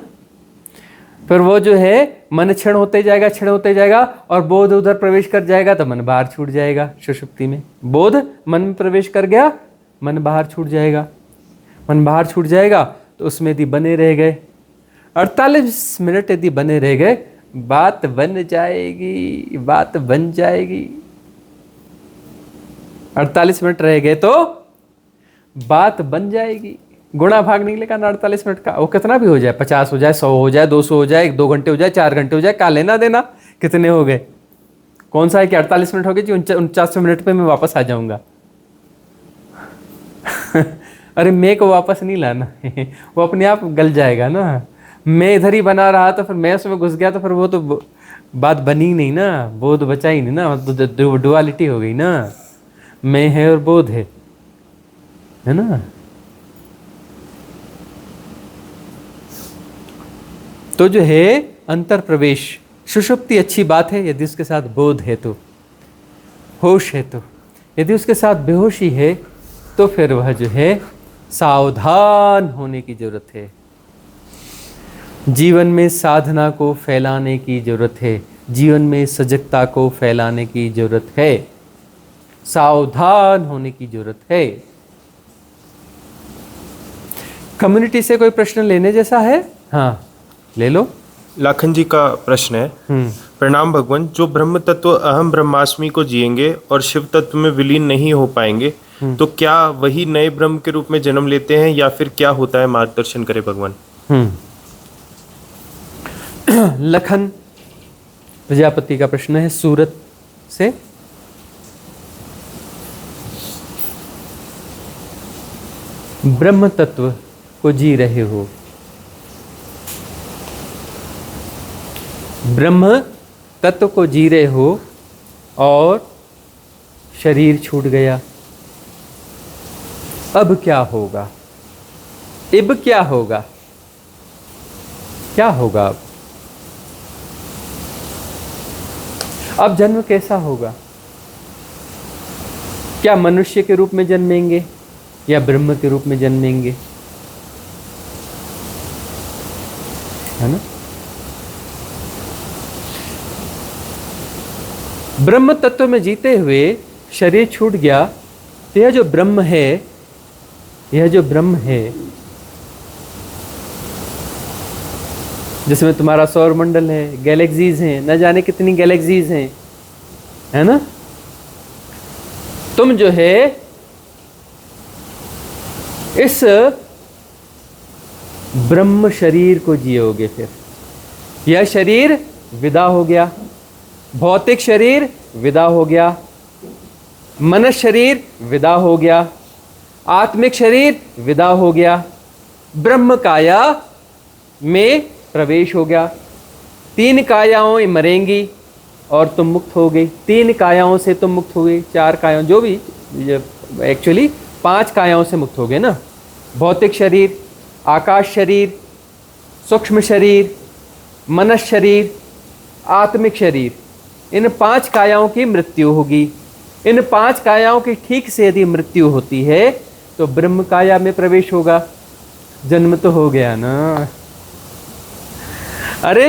फिर वो जो है मन क्षण होते जाएगा और बोध उधर प्रवेश कर जाएगा तो मन बाहर छूट जाएगा। सुषुप्ति में बोध मन में प्रवेश कर गया, मन बाहर छूट जाएगा। मन बाहर छूट जाएगा तो उसमें यदि बने रह गए 48 मिनट, यदि बने रह गए, बात बन जाएगी, बात बन जाएगी। 48 मिनट रह गए तो बात बन जाएगी, गुणा भाग निकलेगा ना 48 मिनट का, वो कितना भी हो जाए, 50 हो जाए, 100 हो जाए, 200 हो जाए, 2 घंटे हो जाए, 4 घंटे हो जाए, का लेना देना कितने हो गए। कौन सा है कि 48 मिनट हो गए जी, 49वें मिनट पे मैं वापस आ जाऊंगा। अरे मैं को वापस नहीं लाना है, वो अपने आप गल जाएगा ना। मैं इधर ही बना रहा तो फिर मैं उसमें घुस गया तो फिर वो तो बात बनी नहीं ना, बोध बचा ही नहीं ना, तो डुअलिटी हो गई ना, मैं है और बोध है ना। तो जो है अंतर प्रवेश, सुषुप्ति अच्छी बात है यदि उसके साथ बोध है तो, होश है तो। यदि उसके साथ बेहोशी है तो फिर वह जो है सावधान होने की जरूरत है। जीवन में साधना को फैलाने की जरूरत है, जीवन में सजगता को फैलाने की जरूरत है, सावधान होने की जरूरत है। कम्युनिटी से कोई प्रश्न लेने जैसा है? हाँ ले लो। लाखन जी का प्रश्न है, प्रणाम भगवान, जो ब्रह्म तत्व अहम ब्रह्मास्मि को जिएंगे और शिव तत्व में विलीन नहीं हो पाएंगे तो क्या वही नए ब्रह्म के रूप में जन्म लेते हैं या फिर क्या होता है, मार्गदर्शन करे भगवान। लखन प्रजापति का प्रश्न है सूरत से। ब्रह्म तत्व को जी रहे हो, ब्रह्म तत्व को जी रहे हो और शरीर छूट गया, अब क्या होगा? अब क्या होगा? क्या होगा अब जन्म कैसा होगा? क्या मनुष्य के रूप में जन्मेंगे या ब्रह्म के रूप में जन्मेंगे? है ना। ब्रह्म तत्व में जीते हुए शरीर छूट गया तो यह जो ब्रह्म है, यह जो ब्रह्म है जिसमें तुम्हारा सौर मंडल है, गैलेक्सीज हैं, न जाने कितनी गैलेक्सीज हैं, है ना। तुम जो है इस ब्रह्म शरीर को जियोगे। फिर यह शरीर विदा हो गया, भौतिक शरीर विदा हो गया, मनस शरीर विदा हो गया, आत्मिक शरीर विदा हो गया, ब्रह्म काया में प्रवेश हो गया। 3 कायाओं मरेंगी और तुम मुक्त हो गई। 3 कायाओं से तुम मुक्त हो गई, 4 कायाओं, जो भी एक्चुअली 5 कायाओं से मुक्त हो गए ना। भौतिक शरीर, आकाश शरीर, सूक्ष्म शरीर, मनस शरीर, आत्मिक शरीर, इन 5 कायाओं की मृत्यु होगी। इन 5 कायाओं की ठीक से यदि मृत्यु होती है तो ब्रह्म काया में प्रवेश होगा। जन्म तो हो गया ना। अरे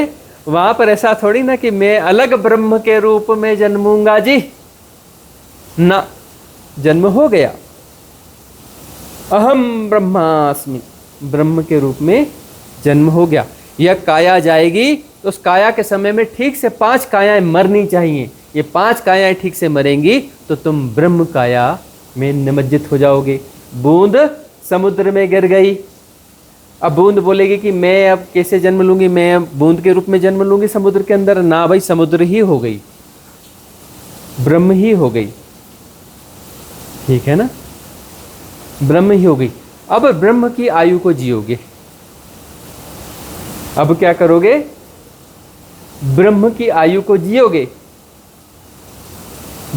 वहां पर ऐसा थोड़ी ना कि मैं अलग ब्रह्म के रूप में जन्मूंगा जी, ना, जन्म हो गया। अहम ब्रह्मास्मि, ब्रह्म के रूप में जन्म हो गया। यह काया जाएगी तो उस काया के समय में ठीक से 5 कायाएं मरनी चाहिए। ये 5 कायाएं ठीक से मरेंगी तो तुम ब्रह्म काया में निमज्जित हो जाओगे। बूंद समुद्र में गिर गई, अब बूंद बोलेगी कि मैं अब कैसे जन्म लूंगी, मैं अब बूंद के रूप में जन्म लूंगी समुद्र के अंदर? ना भाई, समुद्र ही हो गई, ब्रह्म ही हो गई। ठीक है ना, ब्रह्म ही हो गई। अब ब्रह्म की आयु को जियोगे। अब क्या करोगे? ब्रह्म की आयु को जियोगे,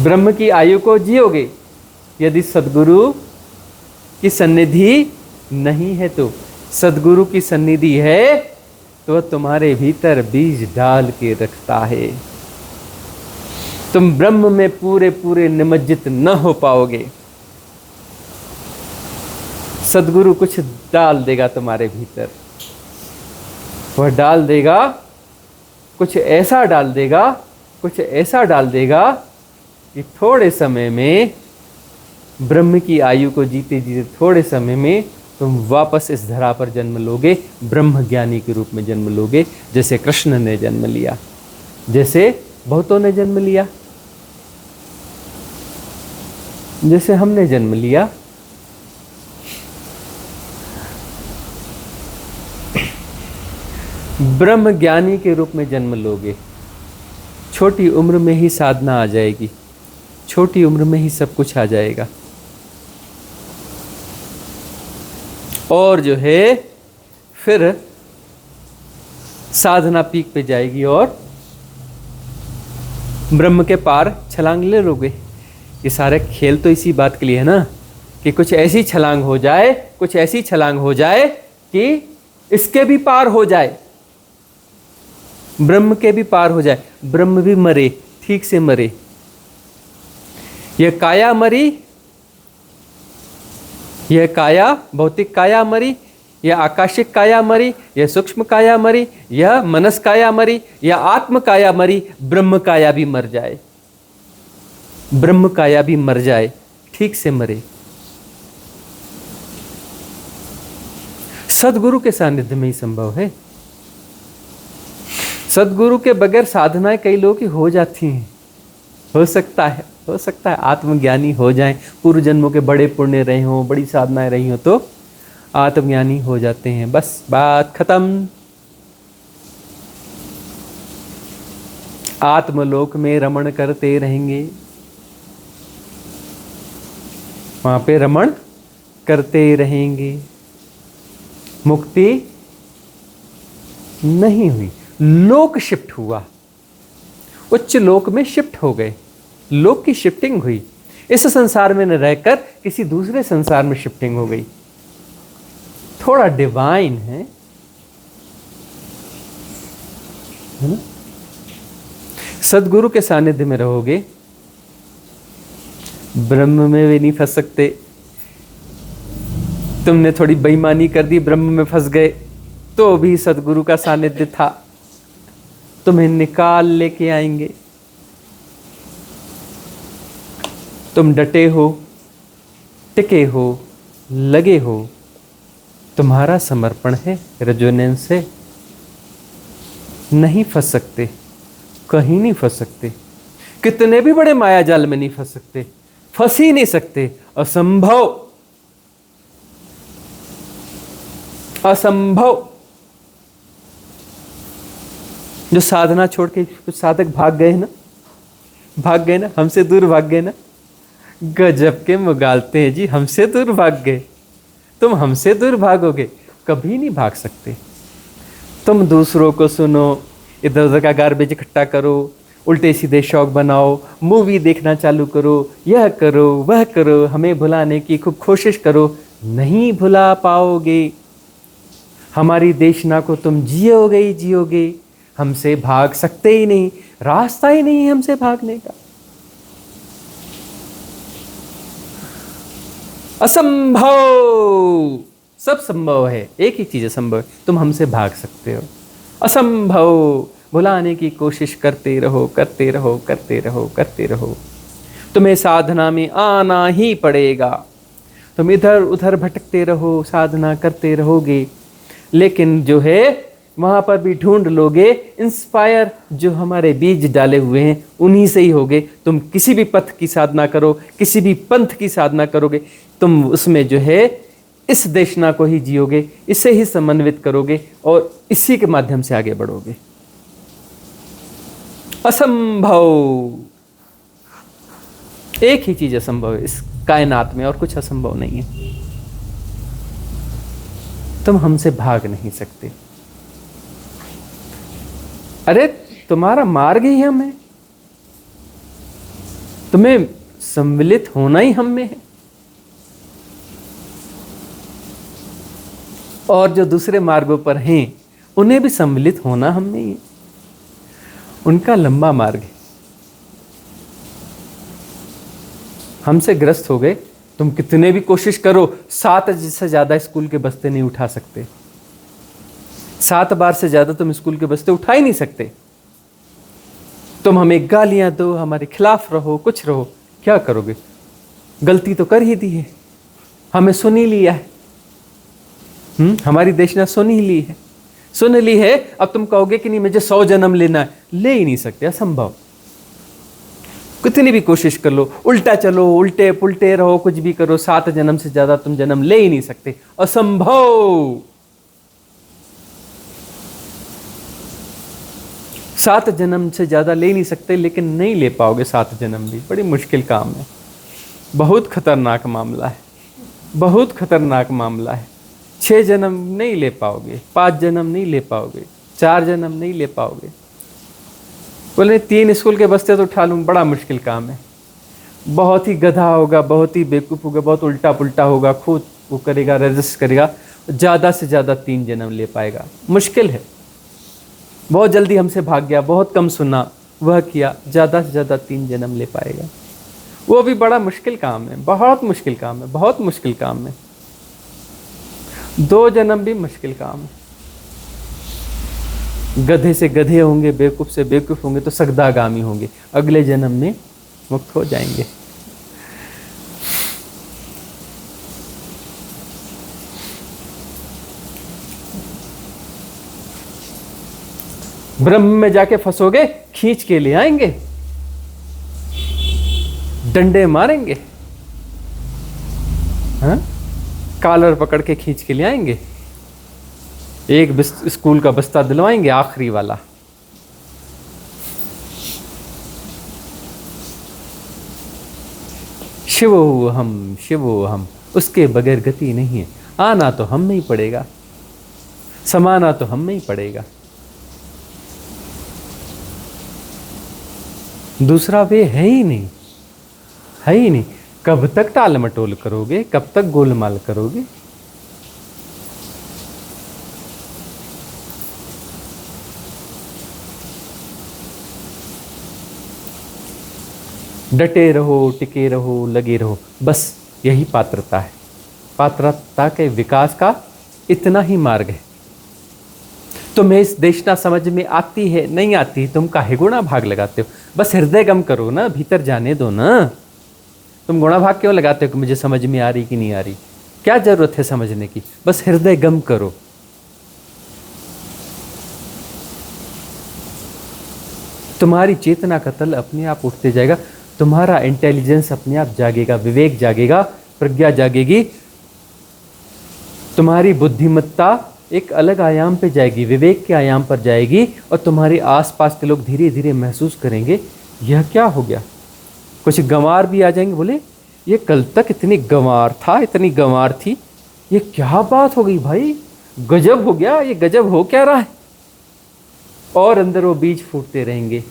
ब्रह्म की आयु को जियोगे। यदि सद्गुरु की सन्निधि नहीं है तो, सद्गुरु की सन्निधि है तो वह तुम्हारे भीतर बीज डाल के रखता है। तुम ब्रह्म में पूरे पूरे निमज्जित न हो पाओगे। सद्गुरु कुछ डाल देगा तुम्हारे भीतर, वह डाल देगा, कुछ ऐसा डाल देगा, कुछ ऐसा डाल देगा कि थोड़े समय में, ब्रह्म की आयु को जीते जीते थोड़े समय में तुम वापस इस धरा पर जन्म लोगे, ब्रह्म ज्ञानी के रूप में जन्म लोगे। जैसे कृष्ण ने जन्म लिया, जैसे बहुतों ने जन्म लिया, जैसे हमने जन्म लिया। ब्रह्म ज्ञानी के रूप में जन्म लोगे, छोटी उम्र में ही साधना आ जाएगी, छोटी उम्र में ही सब कुछ आ जाएगा। और जो है फिर साधना पीक पे जाएगी और ब्रह्म के पार छलांग ले लोगे। ये सारे खेल तो इसी बात के लिए है ना कि कुछ ऐसी छलांग हो जाए, कुछ ऐसी छलांग हो जाए कि इसके भी पार हो जाए, ब्रह्म के भी पार हो जाए, ब्रह्म भी मरे, ठीक से मरे। यह काया मरी, यह काया भौतिक काया मरी, यह आकाशिक काया मरी, यह सूक्ष्म काया मरी, यह मनस काया मरी, यह आत्म काया मरी, ब्रह्म काया भी मर जाए, ब्रह्म काया भी मर जाए, ठीक से मरे। सदगुरु के सानिध्य में ही संभव है। सदगुरु के बगैर साधनाएं कई लोगों की हो जाती हैं। हो सकता है आत्मज्ञानी हो जाएं, पूर्व जन्मों के बड़े पुण्य रहे हों, बड़ी साधनाएं रही हों तो आत्मज्ञानी हो जाते हैं, बस बात खत्म। आत्मलोक में रमण करते रहेंगे, वहां पे रमण करते रहेंगे, मुक्ति नहीं हुई। लोक शिफ्ट हुआ, उच्च लोक में शिफ्ट हो गए, लोक की शिफ्टिंग हुई। इस संसार में न रहकर किसी दूसरे संसार में शिफ्टिंग हो गई। थोड़ा डिवाइन है ना? सदगुरु के सानिध्य में रहोगे, ब्रह्म में भी नहीं फंस सकते। तुमने थोड़ी बेईमानी कर दी, ब्रह्म में फंस गए, तो भी सदगुरु का सानिध्य था, तुम्हें निकाल लेके आएंगे। तुम डटे हो, टिके हो, लगे हो, तुम्हारा समर्पण है, रेजोनेंस है, नहीं फंस सकते, कहीं नहीं फंस सकते। कितने भी बड़े माया जाल में नहीं फंस सकते, फंस ही नहीं सकते। असंभव, असंभव। जो साधना छोड़ के कुछ साधक भाग गए ना, भाग गए ना, हमसे दूर भाग गए ना, गजब के मुगालते हैं जी, हमसे दूर भाग गए। तुम हमसे दूर भागोगे, कभी नहीं भाग सकते। तुम दूसरों को सुनो, इधर उधर का गार्बेज इकट्ठा करो, उल्टे सीधे शौक बनाओ, मूवी देखना चालू करो, यह करो वह करो, हमें भुलाने की खूब कोशिश करो, नहीं भुला पाओगे। हमारी देशना को तुम जियोगे ही जियोगे, हमसे भाग सकते ही नहीं, रास्ता ही नहीं है हमसे भागने का। असंभव, सब संभव है, एक ही चीज असंभव है, तुम हमसे भाग सकते हो। असंभव, भुलाने की कोशिश करते रहो, करते रहो, करते रहो, करते रहो। तुम्हें साधना में आना ही पड़ेगा। तुम इधर उधर भटकते रहो, साधना करते रहोगे, लेकिन जो है वहां पर भी ढूंढ लोगे इंस्पायर, जो हमारे बीज डाले हुए हैं उन्हीं से ही होगे। तुम किसी भी पथ की साधना करो, किसी भी पंथ की साधना करोगे, तुम उसमें जो है इस देशना को ही जियोगे, इसे ही समन्वित करोगे और इसी के माध्यम से आगे बढ़ोगे। असंभव, एक ही चीज असंभव है इस कायनात में, और कुछ असंभव नहीं है। तुम हमसे भाग नहीं सकते। अरे तुम्हारा मार्ग ही हम है, तुम्हें सम्मिलित होना ही हम में है। और जो दूसरे मार्गों पर हैं उन्हें भी सम्मिलित होना हम में ही है। उनका लंबा मार्ग है, हमसे ग्रस्त हो गए। तुम कितने भी कोशिश करो, 7 से ज्यादा स्कूल के बस्ते नहीं उठा सकते। 7 बार से ज्यादा तुम स्कूल के बस्ते उठा ही नहीं सकते। तुम हमें गालियां दो, हमारे खिलाफ रहो, कुछ रहो, क्या करोगे? गलती तो कर ही दी है, हमें सुन ही लिया है। हमारी देशना सुन ही ली है, सुन ली है। अब तुम कहोगे कि नहीं मुझे 100 जन्म लेना है, ले ही नहीं सकते, असंभव। कितनी भी कोशिश कर लो, उल्टा चलो, उल्टे पुल्टे रहो, कुछ भी करो, 7 जन्म से ज्यादा तुम जन्म ले ही नहीं सकते, असंभव। 7 जन्म से ज़्यादा ले नहीं सकते, लेकिन नहीं ले पाओगे 7 जन्म भी, बड़ी मुश्किल काम है, बहुत खतरनाक मामला है, बहुत खतरनाक मामला है। 6 जन्म नहीं ले पाओगे, 5 जन्म नहीं ले पाओगे, 4 जन्म नहीं ले पाओगे। बोले 3 स्कूल के बस्ते तो उठा लूँ, बड़ा मुश्किल काम है। बहुत ही गधा होगा, बहुत ही बेवकूफ़ होगा, बहुत उल्टा पुल्टा होगा, खुद वो करेगा, रजिस्ट करेगा, ज़्यादा से ज़्यादा 3 जन्म ले पाएगा, मुश्किल है। बहुत जल्दी हमसे भाग गया, बहुत कम सुना, वह किया, ज़्यादा से ज़्यादा 3 जन्म ले पाएगा। वो भी बड़ा मुश्किल काम है, बहुत मुश्किल काम है, बहुत मुश्किल काम है। 2 जन्म भी मुश्किल काम है। गधे से गधे होंगे, बेवकूफ़ से बेवकूफ़ होंगे तो सगदागामी होंगे, अगले जन्म में मुक्त हो जाएंगे। ब्रह्म में जाके फंसोगे, खींच के ले आएंगे, डंडे मारेंगे, हाँ, कॉलर पकड़ के खींच के ले आएंगे, एक स्कूल का बस्ता दिलवाएंगे, आखिरी वाला। शिवोहम शिवोहम, उसके बगैर गति नहीं है। आना तो हम में ही पड़ेगा, समाना तो हम में ही पड़ेगा, दूसरा वे है ही नहीं, है ही नहीं। कब तक टाल मटोल करोगे, कब तक गोलमाल करोगे? डटे रहो, टिके रहो, लगे रहो, बस यही पात्रता है। पात्रता के विकास का इतना ही मार्ग है। तुम्हें इस देशना समझ में आती है, नहीं आती, तुम काहे गुणा भाग लगाते हो? बस हृदय गम करो ना, भीतर जाने दो ना। तुम गुणा भाग क्यों लगाते हो कि मुझे समझ में आ रही कि नहीं आ रही? क्या जरूरत है समझने की? बस हृदय गम करो। तुम्हारी चेतना का तल अपने आप उठते जाएगा, तुम्हारा इंटेलिजेंस अपने आप जागेगा, विवेक जागेगा, प्रज्ञा जागेगी, तुम्हारी बुद्धिमत्ता एक अलग आयाम पे जाएगी, विवेक के आयाम पर जाएगी, और तुम्हारे आसपास के लोग धीरे धीरे महसूस करेंगे यह क्या हो गया। कुछ गंवार भी आ जाएंगे, बोले ये कल तक इतनी गंवार था, इतनी गंवार थी, ये क्या बात हो गई भाई, गजब हो गया, ये गजब हो क्या रहा है। और अंदर वो बीज फूटते रहेंगे,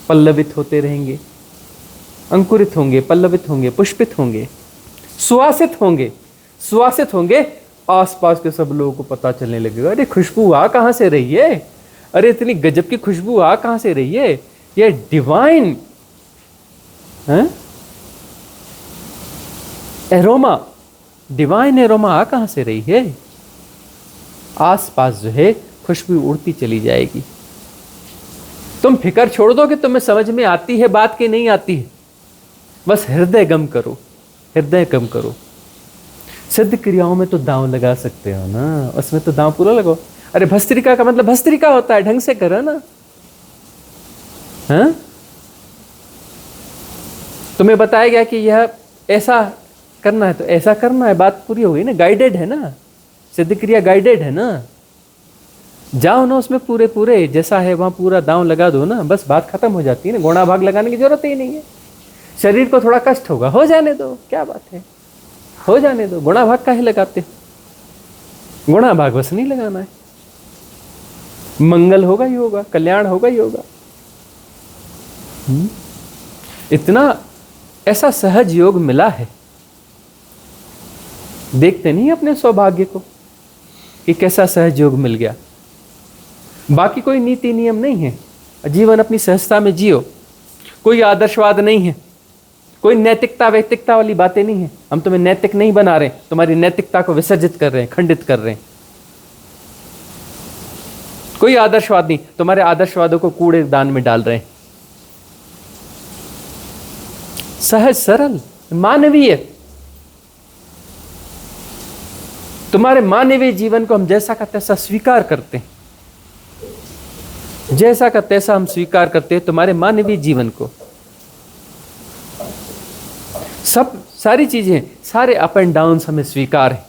पल्लवित होते रहेंगे, अंकुरित होंगे, पल्लवित होंगे, पुष्पित होंगे, सुवासित होंगे, सुवासित होंगे। आसपास के सब लोगों को पता चलने लगेगा, अरे खुशबू आ कहाँ से रही है, अरे इतनी गजब की खुशबू आ कहाँ से रही है, ये डिवाइन एरोमा, डिवाइन एरोमा आ कहाँ से रही है। आसपास जो है खुशबू उड़ती चली जाएगी। तुम फिक्र छोड़ दो कि तुम्हें समझ में आती है बात कि नहीं आती है, बस हृदय गम करो, हृदय गम करो। सिद्ध क्रियाओं में तो दांव लगा सकते हो ना, उसमें तो दांव पूरा लगाओ। अरे भस्त्रिका का मतलब भस्त्रिका होता है, ढंग से करो ना। हाँ, तुम्हें बताया गया कि यह ऐसा करना है तो ऐसा करना है, बात पूरी हो गई ना, गाइडेड है ना, सिद्ध क्रिया गाइडेड है ना। जाओ ना उसमें पूरे पूरे जैसा है वहां पूरा दांव लगा दो ना, बस बात खत्म हो जाती है ना, गुणा भाग लगाने की जरूरत ही नहीं है। शरीर को थोड़ा कष्ट होगा, हो जाने दो, क्या बात है, हो जाने दो। गुणा भाग काहे लगाते हो? गुणा भाग बस नहीं लगाना है, मंगल होगा ही होगा, कल्याण होगा ही होगा। इतना ऐसा सहज योग मिला है, देखते नहीं अपने सौभाग्य को कि कैसा सहज योग मिल गया। बाकी कोई नीति नियम नहीं है, जीवन अपनी सहजता में जियो, कोई आदर्शवाद नहीं है, कोई नैतिकता वैतिकता वाली बातें नहीं है। हम तुम्हें नैतिक नहीं बना रहे, तुम्हारी नैतिकता को विसर्जित कर रहे हैं, खंडित कर रहे हैं। कोई आदर्शवाद नहीं, तुम्हारे आदर्शवादों को कूड़ेदान में डाल रहे हैं। सहज सरल मानवीय, तुम्हारे मानवीय जीवन को हम जैसा का तैसा स्वीकार करते हैं, जैसा का तैसा हम स्वीकार करते हैं तुम्हारे मानवीय जीवन को। सब सारी चीजें, सारे अप एंड डाउन हमें स्वीकार है।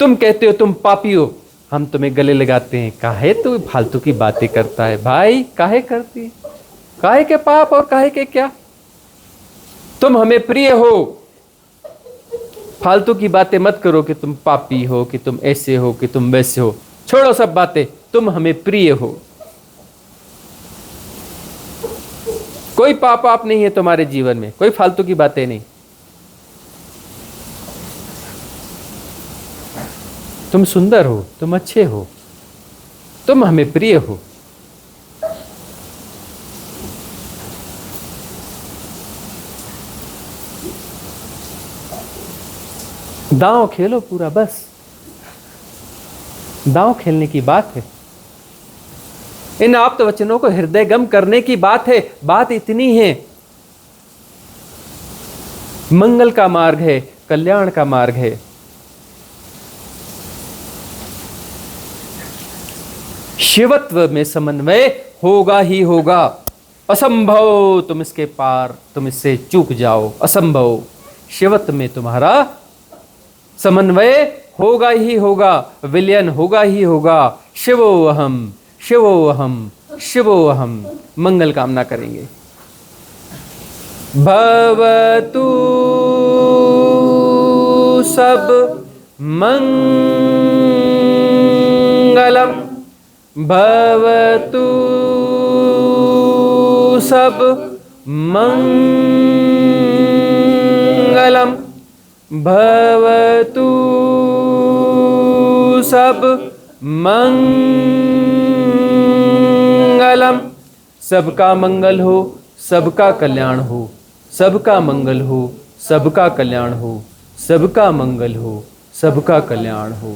तुम कहते हो तुम पापी हो, हम तुम्हें गले लगाते हैं, काहे तू फालतू की बातें करता है भाई, काहे करती है, काहे के पाप और काहे के क्या, तुम हमें प्रिय हो, फालतू की बातें मत करो कि तुम पापी हो, कि तुम ऐसे हो, कि तुम वैसे हो, छोड़ो सब बातें, तुम हमें प्रिय हो, कोई पाप आप नहीं है तुम्हारे जीवन में, कोई फालतू की बातें नहीं, तुम सुंदर हो, तुम अच्छे हो, तुम हमें प्रिय हो। दांव खेलो पूरा, बस दांव खेलने की बात है, इन आप्त वचनों को हृदयगम करने की बात है। बात इतनी है, मंगल का मार्ग है, कल्याण का मार्ग है। शिवत्व में समन्वय होगा ही होगा, असंभव तुम इसके पार, तुम इससे चूक जाओ, असंभव। शिवत्व में तुम्हारा समन्वय होगा ही होगा, विलयन होगा ही होगा। शिवोऽहम्, शिवोऽहम्, शिवोऽहम्। मंगल कामना करेंगे। भवतु सब मंगलम, भवतु सब मंगलम, भवतु सब मंगलम। सबका मंगल हो, सबका कल्याण हो, सबका मंगल हो, सबका कल्याण हो, सबका मंगल हो, सबका कल्याण हो।